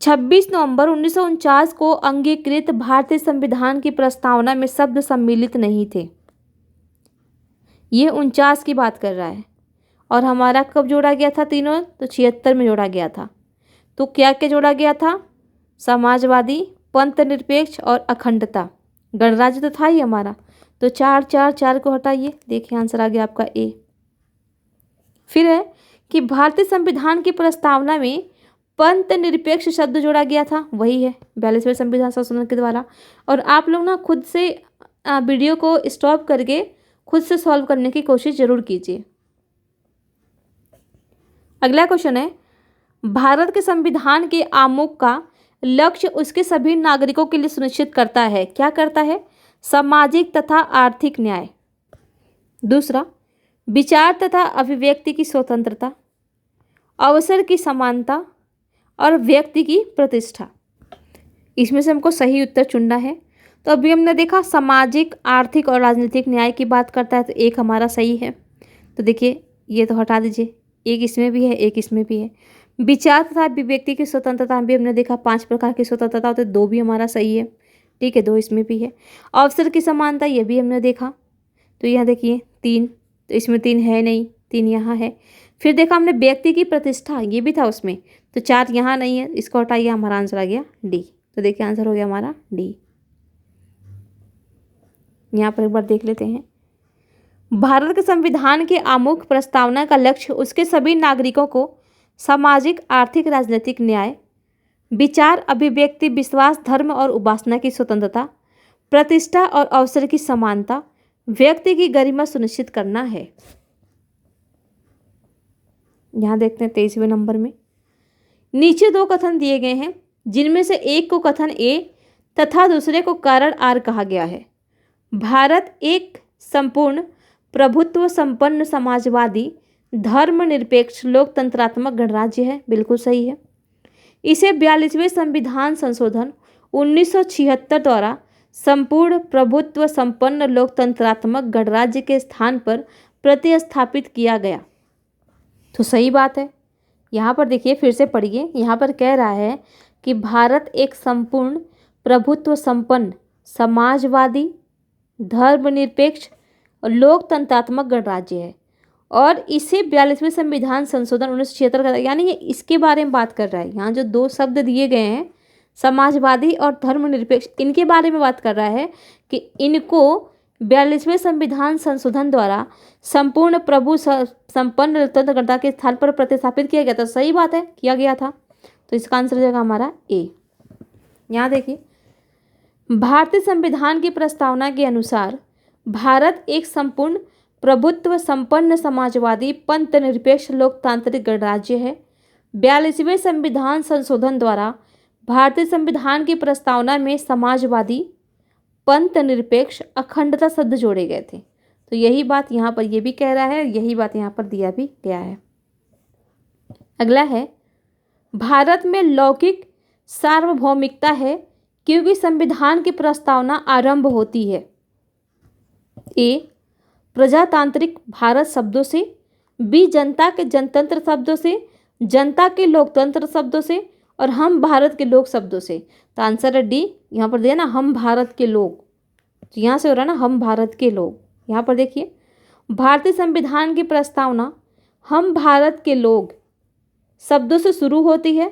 26 नवंबर 1949 को अंगीकृत भारतीय संविधान की प्रस्तावना में शब्द सम्मिलित नहीं थे। ये 49 की बात कर रहा है, और हमारा कब जोड़ा गया था तीनों, तो 76 में जोड़ा गया था। तो क्या क्या जोड़ा गया था, समाजवादी, पंथ निरपेक्ष और अखंडता। गणराज्य तो था ही हमारा, तो 4 4 4 को हटाइए, देखिए आंसर आ गया आपका ए। फिर है कि भारतीय संविधान की प्रस्तावना में पंथ निरपेक्ष शब्द जोड़ा गया था, वही है 42वें संविधान संशोधन के द्वारा। और आप लोग ना खुद से वीडियो को स्टॉप करके खुद से सॉल्व करने की कोशिश जरूर कीजिए। अगला क्वेश्चन है, भारत के संविधान के आमुख का लक्ष्य उसके सभी नागरिकों के लिए सुनिश्चित करता है। क्या करता है, सामाजिक तथा आर्थिक न्याय। दूसरा, विचार तथा अभिव्यक्ति की स्वतंत्रता, अवसर की समानता और व्यक्ति की प्रतिष्ठा। इसमें से हमको सही उत्तर चुनना है। तो अभी हमने देखा सामाजिक, आर्थिक और राजनीतिक न्याय की बात करता है, तो एक हमारा सही है। तो देखिए ये तो हटा दीजिए, एक इसमें भी है, एक इसमें भी है। विचार तथा अभिव्यक्ति की स्वतंत्रता भी हमने देखा 5 प्रकार की स्वतंत्रता होती है, 2 भी हमारा सही है। ठीक है, 2 इसमें भी है। अवसर की समानता, ये भी हमने देखा, तो यहाँ देखिए 3, तो इसमें 3 है नहीं, 3 यहाँ है। फिर देखा हमने व्यक्ति की प्रतिष्ठा, ये भी था उसमें, तो 4 यहाँ नहीं है, इसको हटाइए, हमारा आंसर आ गया डी। तो देखिए आंसर हो गया हमारा डी। यहाँ पर एक बार देख लेते हैं, भारत के संविधान के आमुख प्रस्तावना का लक्ष्य उसके सभी नागरिकों को सामाजिक, आर्थिक, राजनीतिक न्याय, विचार, अभिव्यक्ति, विश्वास, धर्म और उपासना की स्वतंत्रता, प्रतिष्ठा और अवसर की समानता, व्यक्ति की गरिमा सुनिश्चित करना है। यहाँ देखते हैं 23वें नंबर में, नीचे 2 कथन दिए गए हैं, जिनमें से एक को कथन ए तथा दूसरे को कारण आर कहा गया है। भारत एक संपूर्ण प्रभुत्व संपन्न समाजवादी, धर्मनिरपेक्ष, लोकतंत्रात्मक गणराज्य है। बिल्कुल सही है। इसे 42वें संविधान संशोधन 1976 द्वारा संपूर्ण प्रभुत्व संपन्न लोकतंत्रात्मक गणराज्य के स्थान पर प्रतिस्थापित किया गया। तो सही बात है। यहाँ पर देखिए, फिर से पढ़िए, यहाँ पर कह रहा है कि भारत एक संपूर्ण प्रभुत्व संपन्न समाजवादी धर्मनिरपेक्ष और लोकतंत्रात्मक गणराज्य है और इसे 42वें संविधान संशोधन 1976 का, यानी ये इसके बारे में बात कर रहा है। यहाँ जो दो शब्द दिए गए हैं समाजवादी और धर्मनिरपेक्ष, इनके बारे में बात कर रहा है कि इनको 42वें संविधान संशोधन द्वारा संपूर्ण प्रभु संपन्न लोकतंत्र गणराज्य के स्थान पर प्रतिस्थापित किया गया था। सही बात है, किया गया था। तो इसका आंसर हो जाएगा हमारा ए। यहाँ देखिए, भारतीय संविधान की प्रस्तावना के अनुसार भारत एक संपूर्ण प्रभुत्व संपन्न समाजवादी पंथ निरपेक्ष लोकतांत्रिक गणराज्य है। 42वें संविधान संशोधन द्वारा भारतीय संविधान की प्रस्तावना में समाजवादी पंथ निरपेक्ष अखंडता शब्द जोड़े गए थे। तो यही बात यहाँ पर ये भी कह रहा है, यही बात यहाँ पर दिया भी गया है। अगला है, भारत में लौकिक सार्वभौमिकता है क्योंकि संविधान की प्रस्तावना आरंभ होती है ए प्रजातांत्रिक भारत शब्दों से, बी जनता के जनतंत्र शब्दों से, जनता के लोकतंत्र शब्दों से और हम भारत के लोग शब्दों से। तो आंसर है डी। यहाँ पर दिया ना हम भारत के लोग, तो यहाँ से हो रहा है ना हम भारत के लोग। यहाँ पर देखिए, भारतीय संविधान की प्रस्तावना हम भारत के लोग शब्दों से शुरू होती है,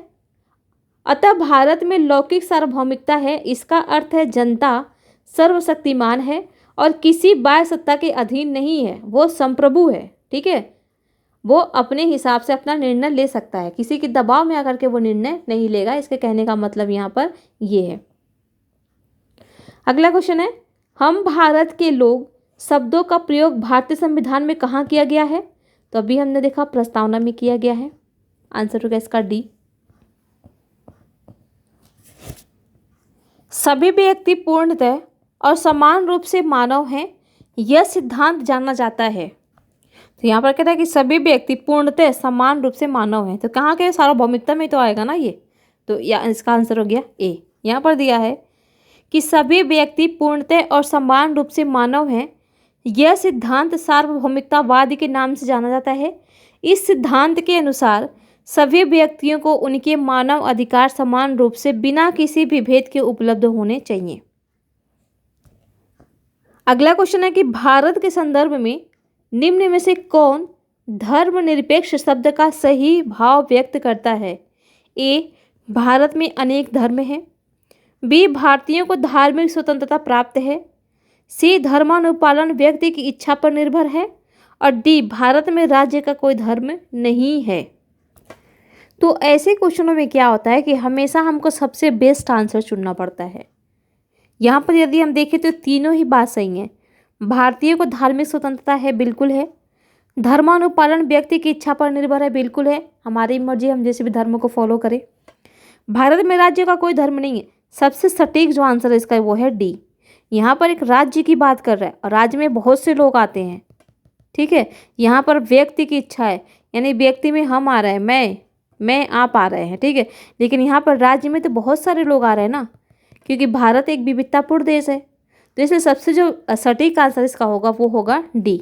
अतः भारत में लौकिक सार्वभौमिकता है। इसका अर्थ है जनता सर्वशक्तिमान है और किसी बाह्य सत्ता के अधीन नहीं है, वो संप्रभु है। ठीक है, वो अपने हिसाब से अपना निर्णय ले सकता है, किसी के दबाव में आकर के वो निर्णय नहीं लेगा। इसके कहने का मतलब यहाँ पर ये है। अगला क्वेश्चन है, हम भारत के लोग शब्दों का प्रयोग भारतीय संविधान में कहाँ किया गया है? तो अभी हमने देखा प्रस्तावना में किया गया है। आंसर होगा इसका डी। सभी व्यक्ति पूर्णतः और समान रूप से मानव हैं, यह सिद्धांत जाना जाता है। तो यहाँ पर कहता है कि सभी व्यक्ति पूर्णतः समान रूप से मानव हैं। तो कहाँ के सार्वभौमिकता में तो आएगा ना ये, तो या इसका आंसर हो गया ए। यहाँ पर दिया है कि सभी व्यक्ति पूर्णतः और समान रूप से मानव हैं, यह सिद्धांत सार्वभौमिकतावाद के नाम से जाना जाता है। इस सिद्धांत के अनुसार सभी व्यक्तियों को उनके मानव अधिकार समान रूप से बिना किसी भी भेद के उपलब्ध होने चाहिए। अगला क्वेश्चन है कि भारत के संदर्भ में निम्न में से कौन धर्मनिरपेक्ष शब्द का सही भाव व्यक्त करता है? ए भारत में अनेक धर्म हैं, बी भारतीयों को धार्मिक स्वतंत्रता प्राप्त है, सी धर्मानुपालन व्यक्ति की इच्छा पर निर्भर है और डी भारत में राज्य का कोई धर्म नहीं है। तो ऐसे क्वेश्चनों में क्या होता है कि हमेशा हमको सबसे बेस्ट आंसर चुनना पड़ता है। यहाँ पर यदि हम देखें तो तीनों ही बात सही है। भारतीयों को धार्मिक स्वतंत्रता है, बिल्कुल है। धर्मानुपालन व्यक्ति की इच्छा पर निर्भर है, बिल्कुल है, हमारी मर्जी, हम जैसे भी धर्म को फॉलो करें। भारत में राज्य का कोई धर्म नहीं है। सबसे सटीक जो आंसर है इसका वो है डी। यहाँ पर एक राज्य की बात कर रहा है और राज्य में बहुत से लोग आते हैं। ठीक है, यहाँ पर व्यक्ति की इच्छा है, यानी व्यक्ति में हम आ रहे हैं, मैं आप आ रहे हैं। ठीक है, लेकिन यहाँ पर राज्य में तो बहुत सारे लोग आ रहे हैं ना, क्योंकि भारत एक विविधतापूर्ण देश है। तो इसलिए सबसे जो सटीक आंसर इसका होगा वो होगा डी।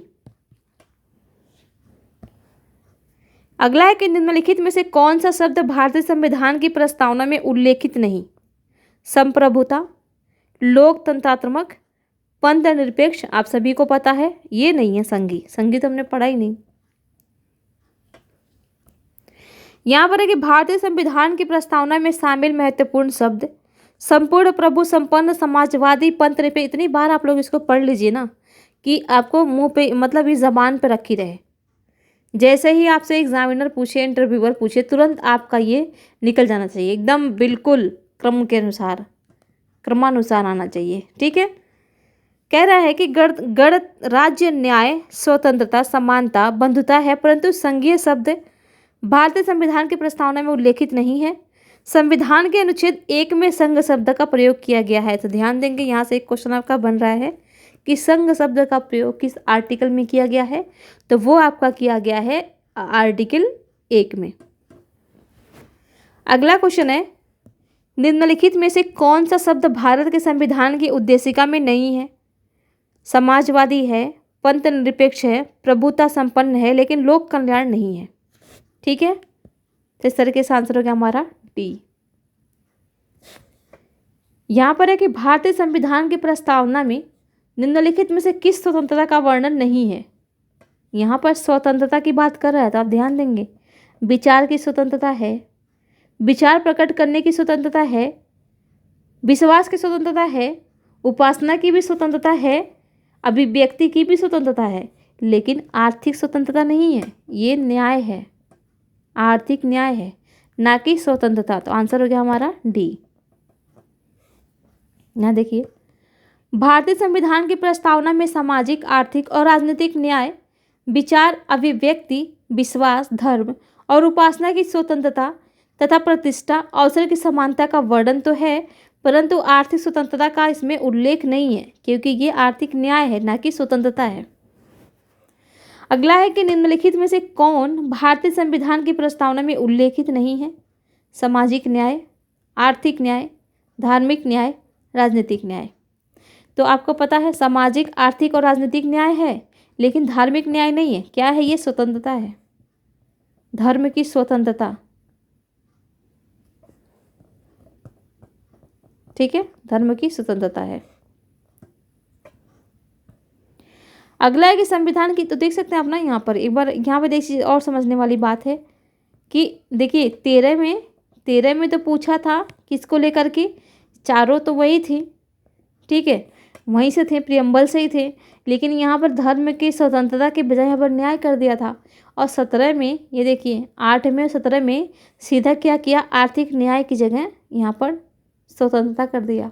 अगला है कि निम्नलिखित में से कौन सा शब्द भारतीय संविधान की प्रस्तावना में उल्लेखित नहीं? संप्रभुता, लोकतंत्रात्मक, पंथ निरपेक्ष, आप सभी को पता है ये नहीं है। संघी तो हमने पढ़ा ही नहीं। यहाँ पर है कि भारतीय संविधान की प्रस्तावना में शामिल महत्वपूर्ण शब्द संपूर्ण प्रभु संपन्न समाजवादी पंथ निरपेक्ष। इतनी बार आप लोग इसको पढ़ लीजिए ना कि आपको मुंह पे, मतलब इस जबान पे रखी रहे। जैसे ही आपसे एग्जामिनर पूछे, इंटरव्यूअर पूछे, तुरंत आपका ये निकल जाना चाहिए, एकदम बिल्कुल क्रम के अनुसार, क्रमानुसार आना चाहिए। ठीक है, कह रहा है कि गण राज्य न्याय स्वतंत्रता समानता बंधुता है, परंतु संघीय शब्द भारतीय संविधान की प्रस्तावना में उल्लेखित नहीं है। संविधान के अनुच्छेद 1 में संघ शब्द का प्रयोग किया गया है। तो ध्यान देंगे, यहाँ से एक क्वेश्चन आपका बन रहा है कि संघ शब्द का प्रयोग किस आर्टिकल में किया गया है? तो वो आपका किया गया है आर्टिकल 1 में। अगला क्वेश्चन है, निम्नलिखित में से कौन सा शब्द भारत के संविधान की उद्देशिका में नहीं है? समाजवादी है, पंथ निरपेक्ष है, प्रभुता संपन्न है, लेकिन लोक कल्याण नहीं है। ठीक है, तो इस तरीके से आंसर हो गया हमारा डी। यहाँ पर है कि भारतीय संविधान की प्रस्तावना में निम्नलिखित में से किस स्वतंत्रता का वर्णन नहीं है? यहाँ पर स्वतंत्रता की बात कर रहा है तो आप ध्यान देंगे, विचार की स्वतंत्रता है, विचार प्रकट करने की स्वतंत्रता है, विश्वास की स्वतंत्रता है, उपासना की भी स्वतंत्रता है, अभिव्यक्ति की भी स्वतंत्रता है, लेकिन आर्थिक स्वतंत्रता नहीं है। ये न्याय है, आर्थिक न्याय है, ना कि स्वतंत्रता। तो आंसर हो गया हमारा डी। यहाँ देखिए, भारतीय संविधान की प्रस्तावना में सामाजिक, आर्थिक और राजनीतिक न्याय, विचार, अभिव्यक्ति, विश्वास, धर्म और उपासना की स्वतंत्रता तथा प्रतिष्ठा, अवसर की समानता का वर्णन तो है, परंतु आर्थिक स्वतंत्रता का इसमें उल्लेख नहीं है, क्योंकि ये आर्थिक न्याय है, ना कि स्वतंत्रता है। अगला है कि निम्नलिखित में से कौन भारतीय संविधान की प्रस्तावना में उल्लेखित नहीं है? सामाजिक न्याय, आर्थिक न्याय, धार्मिक न्याय, राजनीतिक न्याय। तो आपको पता है सामाजिक, आर्थिक और राजनीतिक न्याय है, लेकिन धार्मिक न्याय नहीं है। क्या है ये? स्वतंत्रता है, धर्म की स्वतंत्रता। ठीक है, धर्म की स्वतंत्रता है। अगला है कि संविधान की, तो देख सकते हैं आप ना, यहाँ पर एक बार यहाँ पे देखिए, और समझने वाली बात है कि देखिए 13 में तो पूछा था किसको लेकर के, चारों तो वही थी, ठीक है, वहीं से थे, प्रियम्बल से ही थे, लेकिन यहाँ पर धर्म की स्वतंत्रता के बजाय यहाँ पर न्याय कर दिया था। और 17 में, ये देखिए 8 में और 17 में सीधा क्या किया, आर्थिक न्याय की जगह यहाँ पर स्वतंत्रता कर दिया।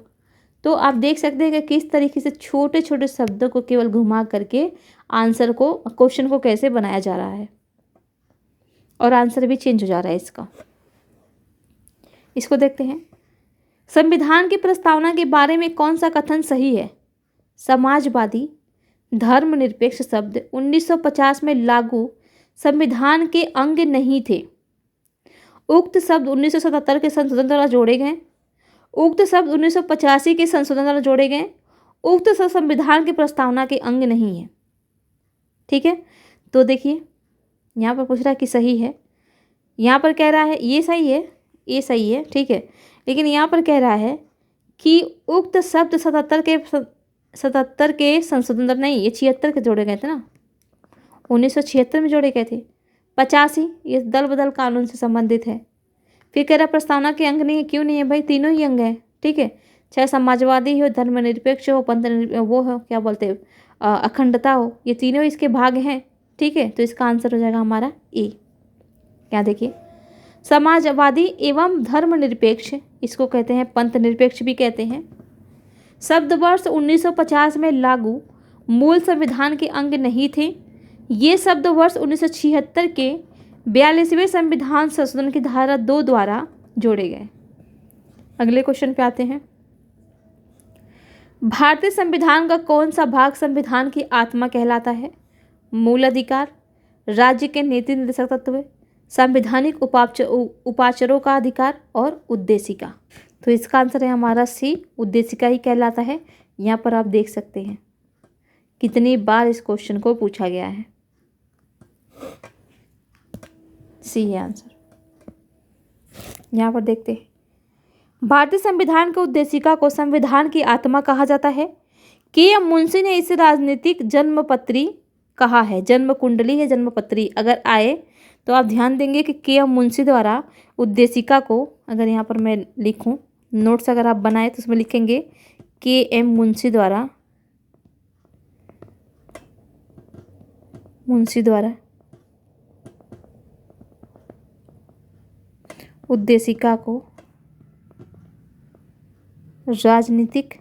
तो आप देख सकते हैं कि किस तरीके से छोटे छोटे शब्दों को केवल घुमा करके आंसर को, क्वेश्चन को कैसे बनाया जा रहा है, और आंसर भी चेंज हो जा रहा है इसका। इसको देखते हैं, संविधान की प्रस्तावना के बारे में कौन सा कथन सही है? समाजवादी, धर्मनिरपेक्ष शब्द 1950 में लागू संविधान के अंग नहीं थे। उक्त शब्द 1977 के संशोधन द्वारा जोड़े गए। उक्त शब्द 1985 के संशोधन द्वारा जोड़े गए। उक्त शब्द संविधान की प्रस्तावना के अंग नहीं है। ठीक है, तो देखिए यहाँ पर पूछ रहा है कि सही है, यहाँ पर कह रहा है ये सही है, ये सही है, ठीक है, लेकिन यहाँ पर कह रहा है कि उक्त शब्द 77 के संशोधन, नहीं ये 76 के जोड़े गए थे ना, 1976 में जोड़े गए थे। 85 ये दल बदल कानून से संबंधित है। फिर कह रहा प्रस्तावना के अंग नहीं है, क्यों नहीं है भाई, तीनों ही अंग हैं, ठीक है, चाहे समाजवादी हो, धर्मनिरपेक्ष हो, वो हो, क्या बोलते हैं, अखंडता हो, ये तीनों इसके भाग हैं। ठीक है, तो इसका आंसर हो जाएगा हमारा ए। क्या देखिए, समाजवादी एवं धर्मनिरपेक्ष, इसको कहते हैं पंथ निरपेक्ष भी कहते हैं, शब्द वर्ष 1950 में लागू मूल संविधान के अंग नहीं थे। ये शब्द वर्ष 1976 के 42वें संविधान संशोधन की धारा 2 द्वारा जोड़े गए। अगले क्वेश्चन पे आते हैं, भारतीय संविधान का कौन सा भाग संविधान की आत्मा कहलाता है? मूल अधिकार, राज्य के नीति निर्देशक तत्व, संवैधानिक उपाचारों का अधिकार और उद्देशिका। तो इसका आंसर है हमारा सी, उद्देशिका ही कहलाता है। यहाँ पर आप देख सकते हैं कितनी बार इस क्वेश्चन को पूछा गया है। सी है आंसर। यहाँ पर देखते हैं, भारतीय संविधान के उद्देशिका को संविधान की आत्मा कहा जाता है। के.एम. मुंशी ने इसे राजनीतिक जन्मपत्री कहा है। जन्म कुंडली है, जन्मपत्री अगर आए तो आप ध्यान देंगे कि के.एम. मुंशी द्वारा उद्देशिका को, अगर यहाँ पर मैं लिखूँ, नोट्स अगर आप बनाए तो उसमें लिखेंगे के.एम. मुंशी द्वारा उद्देशिका को राजनीतिक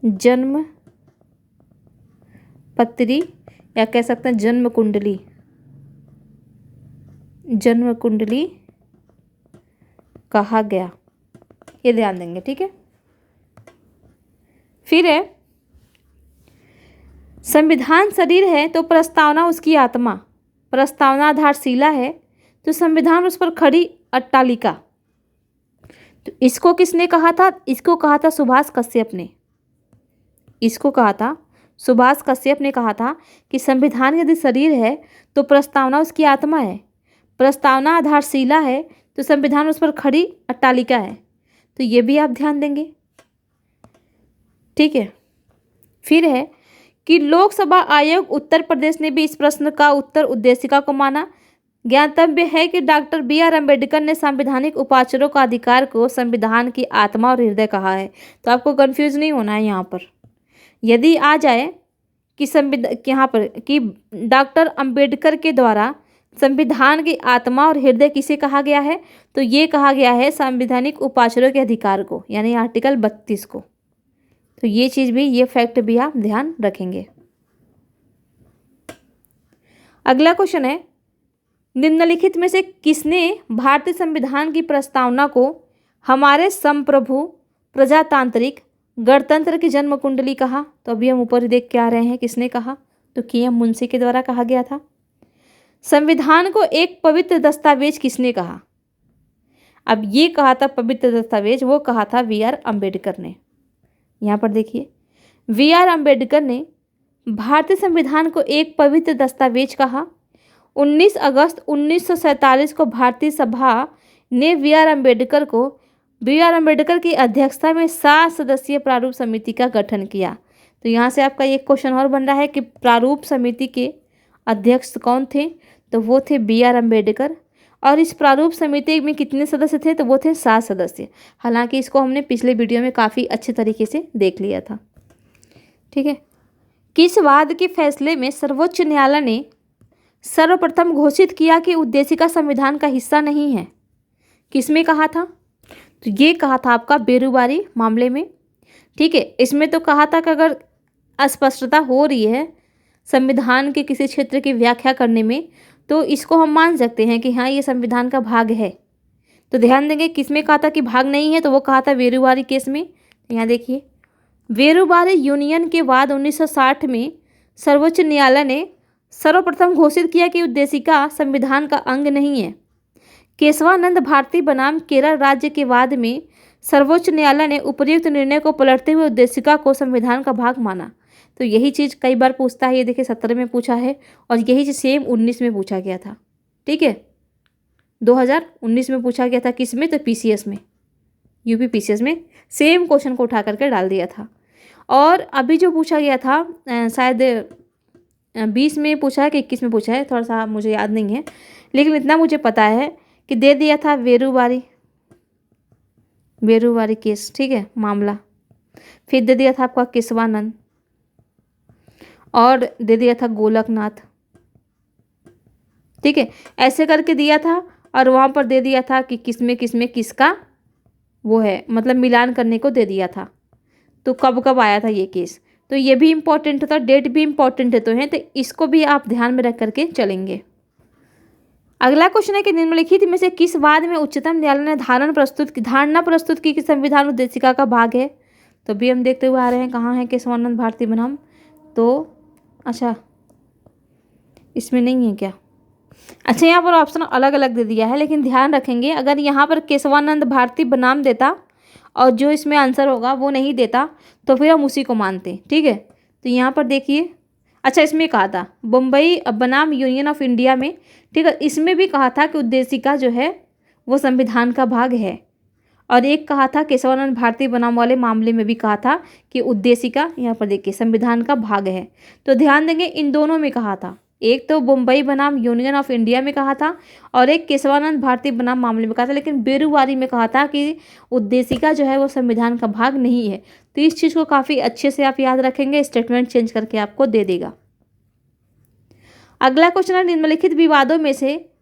जन्म पत्री, या कह सकते हैं जन्म कुंडली कहा गया। ये ध्यान देंगे, ठीक है। फिर है, संविधान शरीर है तो प्रस्तावना उसकी आत्मा, प्रस्तावना आधारशिला है तो संविधान उस पर खड़ी अट्टालिका। तो इसको किसने कहा था? इसको कहा था सुभाष कश्यप ने। इसको कहा था सुभाष कश्यप ने कहा था कि संविधान यदि शरीर है तो प्रस्तावना उसकी आत्मा है, प्रस्तावना आधारशिला है तो संविधान उस पर खड़ी अट्टालिका है। तो ये भी आप ध्यान देंगे, ठीक है। फिर है कि लोकसभा आयोग उत्तर प्रदेश ने भी इस प्रश्न का उत्तर उद्देशिका को माना। ज्ञातव्य है कि डॉक्टर बी.आर. अम्बेडकर ने संवैधानिक उपाचारों का अधिकार को संविधान की आत्मा और हृदय कहा है। तो आपको कंफ्यूज नहीं होना है यहाँ पर। यदि आ जाए कि यहाँ पर कि डॉक्टर अम्बेडकर के द्वारा संविधान की आत्मा और हृदय किसे कहा गया है, तो ये कहा गया है संवैधानिक उपाचारों के अधिकार को, यानी आर्टिकल 32 को। तो ये चीज़ भी, ये फैक्ट भी आप ध्यान रखेंगे। अगला क्वेश्चन है, निम्नलिखित में से किसने भारतीय संविधान की प्रस्तावना को हमारे संप्रभु प्रजातांत्रिक गणतंत्र की जन्म कुंडली कहा? तो अभी हम ऊपर देख के आ रहे हैं किसने कहा, तो के.एम. मुंशी के द्वारा कहा गया था। संविधान को एक पवित्र दस्तावेज किसने कहा? अब ये कहा था पवित्र दस्तावेज, वो कहा था वी.आर. अम्बेडकर ने। यहाँ पर देखिए, वी.आर. अम्बेडकर ने भारतीय संविधान को एक पवित्र दस्तावेज कहा। 19 अगस्त 1947 को भारतीय सभा ने वी.आर. अम्बेडकर की अध्यक्षता में 7 सदस्यीय प्रारूप समिति का गठन किया। तो यहाँ से आपका एक क्वेश्चन और बन रहा है कि प्रारूप समिति के अध्यक्ष कौन थे? तो वो थे बी.आर. अम्बेडकर। और इस प्रारूप समिति में कितने सदस्य थे? तो वो थे 7 सदस्य। हालांकि इसको हमने पिछले वीडियो में काफ़ी अच्छे तरीके से देख लिया था, ठीक है। किस वाद के फैसले में सर्वोच्च न्यायालय ने सर्वप्रथम घोषित किया कि उद्देशिका संविधान का हिस्सा नहीं है? किसमें कहा था? तो ये कहा था आपका बेरुबारी मामले में, ठीक है। इसमें तो कहा था कि अगर अस्पष्टता हो रही है संविधान के किसी क्षेत्र की व्याख्या करने में, तो इसको हम मान सकते हैं कि हाँ, ये संविधान का भाग है। तो ध्यान देंगे किसमें कहा था कि भाग नहीं है, तो वो कहा था बेरुबारी केस में। यहाँ देखिए, बेरुबारी यूनियन के बाद 1960 में सर्वोच्च न्यायालय ने सर्वप्रथम घोषित किया कि उद्देशिका संविधान का अंग नहीं है। केशवानंद भारती बनाम केरल राज्य के वाद में सर्वोच्च न्यायालय ने उपर्युक्त निर्णय को पलटते हुए उद्देशिका को संविधान का भाग माना। तो यही चीज़ कई बार पूछता है, ये देखिए 17 में पूछा है और यही चीज़ सेम 19 में पूछा गया था, ठीक है। 2019 में पूछा गया था, किस में? तो पीसीएस में, यूपी पीसीएस में सेम क्वेश्चन को उठा करके डाल दिया था। और अभी जो पूछा गया था शायद 20 में पूछा है कि 21 में पूछा है, थोड़ा सा मुझे याद नहीं है, लेकिन इतना मुझे पता है कि दे दिया था बेरुबारी केस, ठीक है, मामला। फिर दे दिया था आपका केशवानंद और दे दिया था गोलकनाथ, ठीक है, ऐसे करके दिया था। और वहाँ पर दे दिया था कि किसमें किसका वो है, मतलब मिलान करने को दे दिया था। तो कब कब आया था ये केस, तो ये भी इम्पोर्टेंट होता, डेट भी इम्पोर्टेंट तो है, तो इसको भी आप ध्यान में रख करके चलेंगे। अगला क्वेश्चन है कि निम्नलिखित में से किस वाद में उच्चतम न्यायालय ने धारणा प्रस्तुत की कि संविधान उद्देशिका का भाग है? तो भी हम देखते हुए आ रहे हैं, कहाँ है केशवानंद भारती बनाम, तो अच्छा इसमें नहीं है क्या? अच्छा, यहाँ पर ऑप्शन अलग अलग दे दिया है, लेकिन ध्यान रखेंगे अगर यहाँ पर केशवानंद भारती बनाम देता और जो इसमें आंसर होगा वो नहीं देता, तो फिर हम उसी को मानते, ठीक है। तो यहाँ पर देखिए, अच्छा इसमें कहा था बम्बई बनाम यूनियन ऑफ इंडिया में, ठीक है, इसमें भी कहा था कि उद्देशिका जो है वो संविधान का भाग है। और एक कहा था केशवानंद भारती बनाम वाले मामले में भी कहा था कि उद्देशिका, यहाँ पर देखिए, संविधान का भाग है। तो ध्यान देंगे इन दोनों में कहा था, एक तो बम्बई बनाम यूनियन ऑफ इंडिया में कहा था और एक केशवानंद भारती बनाम मामले में कहा था, लेकिन बेरुबारी में कहा था कि उद्देशिका जो है वो संविधान का भाग नहीं है। तो इस चीज़ को काफ़ी अच्छे से आप याद रखेंगे, स्टेटमेंट चेंज करके आपको दे देगा। अगला क्वेश्चन है, निम्नलिखित विवादों में से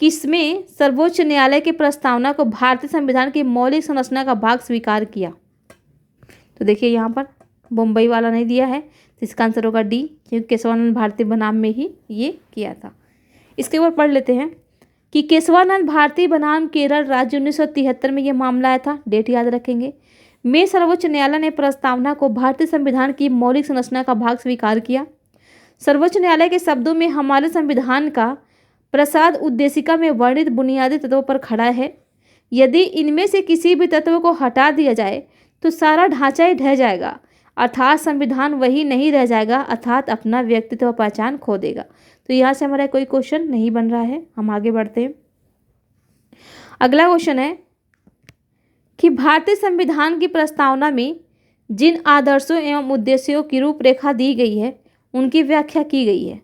किसमें सर्वोच्च न्यायालय की प्रस्तावना को भारतीय संविधान की मौलिक संरचना का भाग स्वीकार किया? तो देखिए यहाँ पर बम्बई वाला नहीं दिया है, तो इसका आंसर होगा डी, क्योंकि केशवानंद भारती बनाम में ही ये किया था। इसके ऊपर पढ़ लेते हैं कि केशवानंद भारती बनाम केरल राज्य 1973 में ये मामला आया था, डेट याद रखेंगे। में सर्वोच्च न्यायालय ने प्रस्तावना को भारतीय संविधान की मौलिक संरचना का भाग स्वीकार किया। सर्वोच्च न्यायालय के शब्दों में हमारे संविधान का प्रसाद उद्देशिका में वर्णित बुनियादी तत्वों पर खड़ा है। यदि इनमें से किसी भी तत्व को हटा दिया जाए तो सारा ढांचा ही ढह जाएगा, अर्थात संविधान वही नहीं रह जाएगा, अर्थात अपना व्यक्तित्व व पहचान खो देगा। तो यहाँ से हमारा कोई क्वेश्चन नहीं बन रहा है। हम आगे बढ़ते हैं। अगला क्वेश्चन है कि भारतीय संविधान की प्रस्तावना में जिन आदर्शों एवं उद्देश्यों की रूपरेखा दी गई है उनकी व्याख्या की गई है।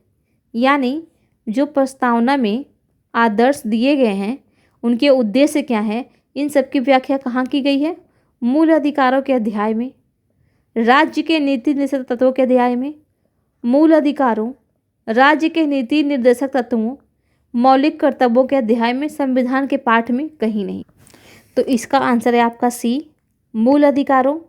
यानी जो प्रस्तावना में आदर्श दिए गए हैं उनके उद्देश्य क्या हैं, इन सब की व्याख्या कहाँ की गई है? मूल अधिकारों के अध्याय में, राज्य के नीति निर्देशक तत्वों के अध्याय में, मूल अधिकारों, राज्य के नीति निर्देशक तत्वों, मौलिक कर्तव्यों के अध्याय में, संविधान के पाठ में कहीं नहीं। तो इसका आंसर है आपका सी, मूल अधिकारों,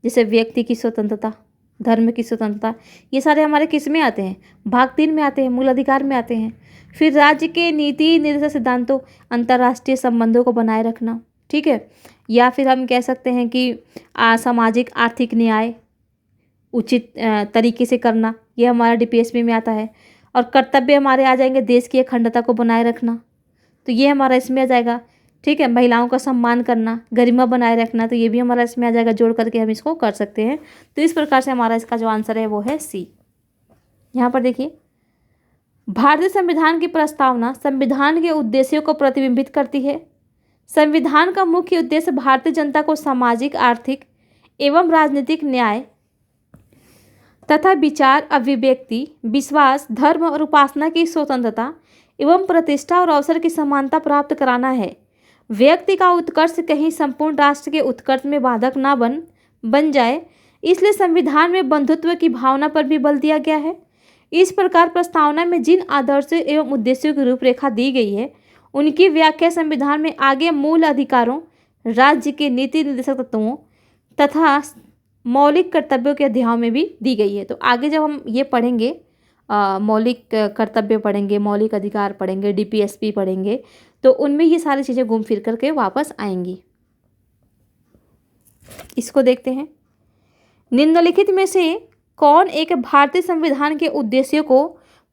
जैसे व्यक्ति की स्वतंत्रता, धर्म की स्वतंत्रता, ये सारे हमारे किस में आते हैं? भाग 3 में आते हैं, मूल अधिकार में आते हैं। फिर राज्य के नीति निर्देशक सिद्धांतों, अंतर्राष्ट्रीय संबंधों को बनाए रखना, ठीक है। या फिर हम कह सकते हैं कि सामाजिक आर्थिक न्याय उचित तरीके से करना, ये हमारा डीपीएसपी में आता है। और कर्तव्य हमारे आ जाएंगे देश की अखंडता को बनाए रखना, तो ये हमारा इसमें आ जाएगा, ठीक है। महिलाओं का सम्मान करना, गरिमा बनाए रखना, तो ये भी हमारा इसमें आ जाएगा, जोड़ करके हम इसको कर सकते हैं। तो इस प्रकार से हमारा इसका जो आंसर है वो है सी। यहाँ पर देखिए, भारतीय संविधान की प्रस्तावना संविधान के उद्देश्यों को प्रतिबिंबित करती है। संविधान का मुख्य उद्देश्य भारतीय जनता को सामाजिक, आर्थिक एवं राजनीतिक न्याय तथा विचार, अभिव्यक्ति, विश्वास, धर्म और उपासना की स्वतंत्रता एवं प्रतिष्ठा और अवसर की समानता प्राप्त कराना है। व्यक्ति का उत्कर्ष कहीं संपूर्ण राष्ट्र के उत्कर्ष में बाधक ना बन जाए, इसलिए संविधान में बंधुत्व की भावना पर भी बल दिया गया है। इस प्रकार प्रस्तावना में जिन आदर्शों एवं उद्देश्यों की रूपरेखा दी गई है उनकी व्याख्या संविधान में आगे मूल अधिकारों, राज्य के नीति निर्देशक तत्वों तथा मौलिक कर्तव्यों के अध्यायों में भी दी गई है। तो आगे जब हम ये पढ़ेंगे, मौलिक कर्तव्य पढ़ेंगे, मौलिक अधिकार पढ़ेंगे, डीपीएसपी पढ़ेंगे, तो उनमें ये सारी चीज़ें घूम फिर करके वापस आएंगी। इसको देखते हैं। निम्नलिखित में से कौन एक भारतीय संविधान के उद्देश्यों को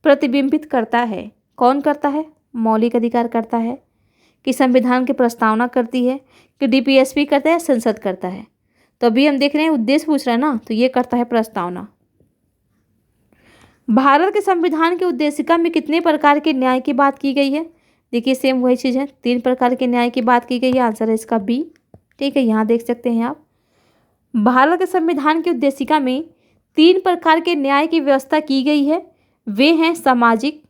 प्रतिबिंबित करता है? कौन करता है? मौलिक अधिकार करता है, कि संविधान की प्रस्तावना करती है, कि डीपीएसपी करता है, संसद करता है? तो अभी हम देख रहे हैं उद्देश्य पूछ रहा है ना, तो ये करता है प्रस्तावना। भारत के संविधान के उद्देशिका में कितने प्रकार के न्याय की बात की गई है? देखिए सेम वही चीज़ है, 3 प्रकार के न्याय की बात की गई है। आंसर है इसका बी, ठीक है। यहाँ देख सकते हैं आप, भारत के संविधान की उद्देशिका में 3 प्रकार के न्याय की व्यवस्था की गई है। वे हैं सामाजिक,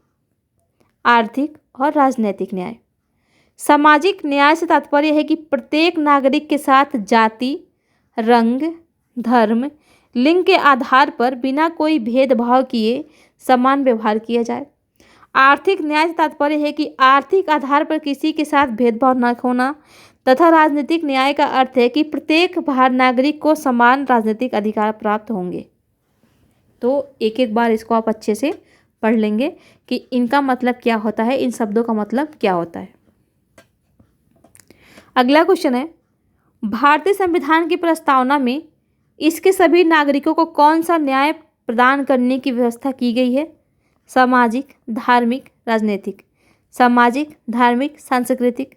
आर्थिक और राजनैतिक न्याय। सामाजिक न्याय से तात्पर्य है कि प्रत्येक नागरिक के साथ जाति, रंग, धर्म, लिंग के आधार पर बिना कोई भेदभाव किए समान व्यवहार किया जाए। आर्थिक न्याय से तात्पर्य है कि आर्थिक आधार पर किसी के साथ भेदभाव न होना, तथा राजनीतिक न्याय का अर्थ है कि प्रत्येक भारत नागरिक को समान राजनीतिक अधिकार प्राप्त होंगे। तो एक एक बार इसको आप अच्छे से पढ़ लेंगे कि इनका मतलब क्या होता है, इन शब्दों का मतलब क्या होता है। अगला क्वेश्चन है, भारतीय संविधान की प्रस्तावना में इसके सभी नागरिकों को कौन सा न्याय प्रदान करने की व्यवस्था की गई है? सामाजिक, धार्मिक, राजनीतिक। सामाजिक, धार्मिक, सांस्कृतिक।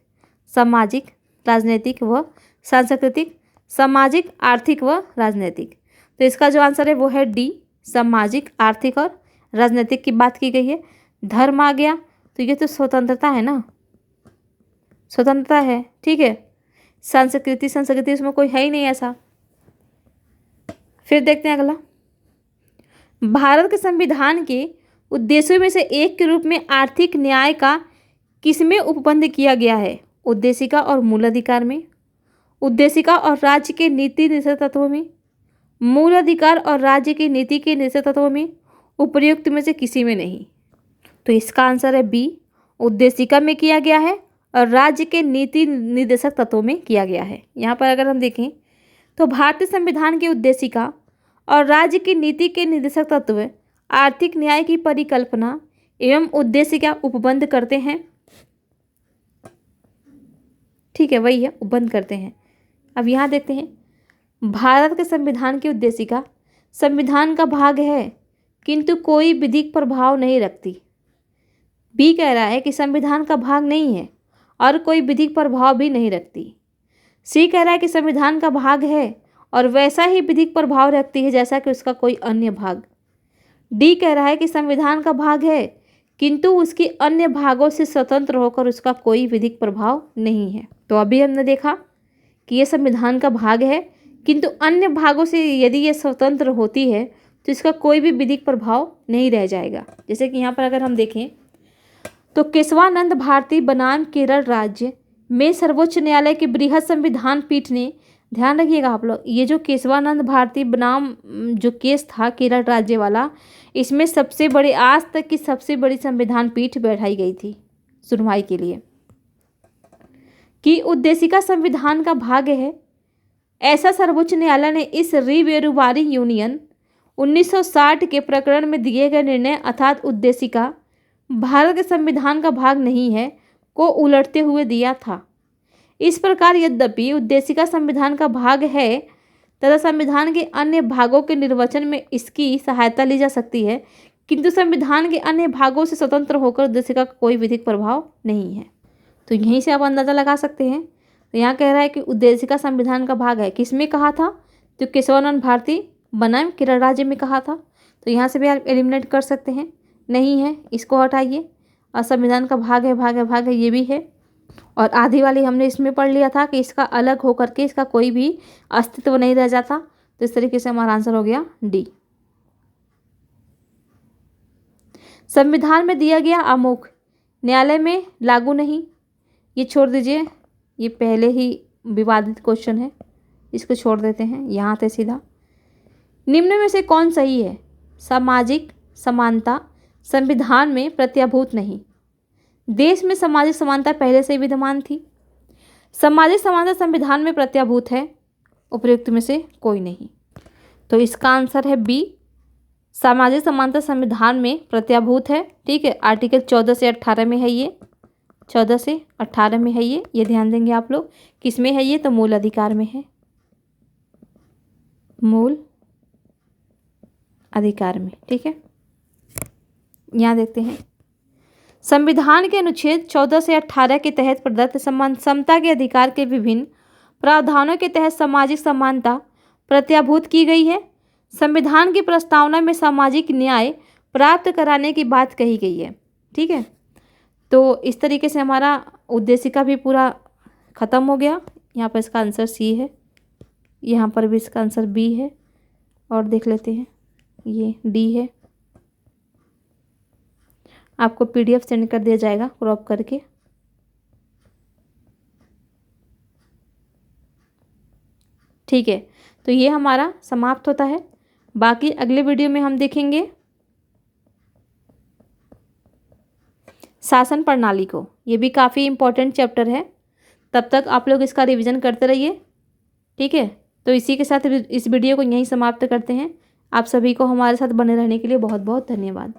सामाजिक, राजनीतिक व सांस्कृतिक। सामाजिक, आर्थिक व राजनीतिक। तो इसका जो आंसर है वो है डी, सामाजिक, आर्थिक और राजनीतिक की बात की गई है। धर्म आ गया, तो ये तो स्वतंत्रता है ना, स्वतंत्रता है, ठीक है। संस्कृति इसमें कोई है ही नहीं ऐसा। फिर देखते हैं अगला, भारत के संविधान के उद्देश्यों में से एक के रूप में आर्थिक न्याय का किसमें उपबंध किया गया है? उद्देशिका और मूल अधिकार में, उद्देशिका और राज्य के नीति निर्देशक तत्वों में, मूल अधिकार और राज्य की नीति के निर्देशक तत्वों में, उपर्युक्त में से किसी में नहीं। तो इसका आंसर है बी, उद्देशिका में किया गया है और राज्य के नीति निर्देशक तत्वों में किया गया है। यहाँ पर अगर हम देखें तो भारतीय संविधान की उद्देशिका और राज्य की नीति के निर्देशक तत्व आर्थिक न्याय की परिकल्पना एवं उद्देशिका उपबंध करते हैं, ठीक है, वही है, उपबंध करते हैं। अब यहाँ देखते हैं, भारत के संविधान की उद्देशिका संविधान का भाग है किंतु कोई विधिक प्रभाव नहीं रखती। बी कह रहा है कि संविधान का भाग नहीं है और कोई विधिक प्रभाव भी नहीं रखती। सी कह रहा है कि संविधान का भाग है और वैसा ही विधिक प्रभाव रखती है जैसा कि उसका कोई अन्य भाग। डी कह रहा है कि संविधान का भाग है किंतु उसकी अन्य भागों से स्वतंत्र होकर उसका कोई विधिक प्रभाव नहीं है। तो अभी हमने देखा कि ये संविधान का भाग है किंतु अन्य भागों से यदि ये स्वतंत्र होती है तो इसका कोई भी विधिक प्रभाव नहीं रह जाएगा। जैसे कि यहाँ पर अगर हम देखें तो केशवानंद भारती बनाम केरल राज्य में सर्वोच्च न्यायालय की बृहद संविधान पीठ ने, ध्यान रखिएगा आप लोग, ये जो केशवानंद भारती बनाम जो केस था केरल राज्य वाला, इसमें सबसे बड़ी, आज तक की सबसे बड़ी संविधान पीठ बैठाई गई थी सुनवाई के लिए, कि उद्देशिका संविधान का भाग है। ऐसा सर्वोच्च न्यायालय ने इस रिवेरुवारी यूनियन 1960 के प्रकरण में दिए गए निर्णय अर्थात उद्देशिका भारत के संविधान का भाग नहीं है को उलटते हुए दिया था। इस प्रकार यद्यपि उद्देशिका संविधान का भाग है तथा संविधान के अन्य भागों के निर्वचन में इसकी सहायता ली जा सकती है, किंतु संविधान के अन्य भागों से स्वतंत्र होकर उद्देशिका का कोई विधिक प्रभाव नहीं है। तो यहीं से आप अंदाज़ा लगा सकते हैं। तो यहाँ कह रहा है कि उद्देशिका संविधान का भाग है, किसमें कहा था? तो केशवानंद भारती बनाम केरल राज्य में कहा था। तो यहाँ से भी आप एलिमिनेट कर सकते हैं, नहीं है, इसको हटाइए। और संविधान का भाग है, भाग है, भाग है, ये भी है। और आधी वाली हमने इसमें पढ़ लिया था कि इसका अलग होकर के इसका कोई भी अस्तित्व नहीं रह जाता। तो इस तरीके से हमारा आंसर हो गया डी। संविधान में दिया गया आमुख न्यायालय में लागू नहीं, ये छोड़ दीजिए, ये पहले ही विवादित क्वेश्चन है, इसको छोड़ देते हैं। यहाँ से सीधा निम्न में से कौन सही है? सामाजिक समानता संविधान में प्रत्याभूत नहीं। देश में सामाजिक समानता पहले से विद्यमान थी। सामाजिक समानता संविधान में प्रत्याभूत है। उपयुक्त में से कोई नहीं। तो इसका आंसर है बी, सामाजिक समानता संविधान में प्रत्याभूत है। ठीक है, आर्टिकल 14 से 18 में है ये, 14 से 18 में है ये ध्यान देंगे आप लोग। किस में है ये? तो मूल अधिकार में है, मूल अधिकार में। ठीक है, यहाँ देखते हैं संविधान के अनुच्छेद 14 से 18 के तहत प्रदत्त समता के अधिकार के विभिन्न प्रावधानों के तहत सामाजिक समानता प्रत्याभूत की गई है। संविधान की प्रस्तावना में सामाजिक न्याय प्राप्त कराने की बात कही गई है। ठीक है, तो इस तरीके से हमारा उद्देशिका भी पूरा ख़त्म हो गया। यहाँ पर इसका आंसर सी है, यहाँ पर भी इसका आंसर बी है, और देख लेते हैं ये डी है। आपको PDF सेंड कर दिया जाएगा क्रॉप करके। ठीक है, तो ये हमारा समाप्त होता है। बाकी अगले वीडियो में हम देखेंगे शासन प्रणाली को। ये भी काफ़ी इम्पोर्टेंट चैप्टर है। तब तक आप लोग इसका रिवीजन करते रहिए। ठीक है, तो इसी के साथ इस वीडियो को यहीं समाप्त करते हैं। आप सभी को हमारे साथ बने रहने के लिए बहुत बहुत धन्यवाद।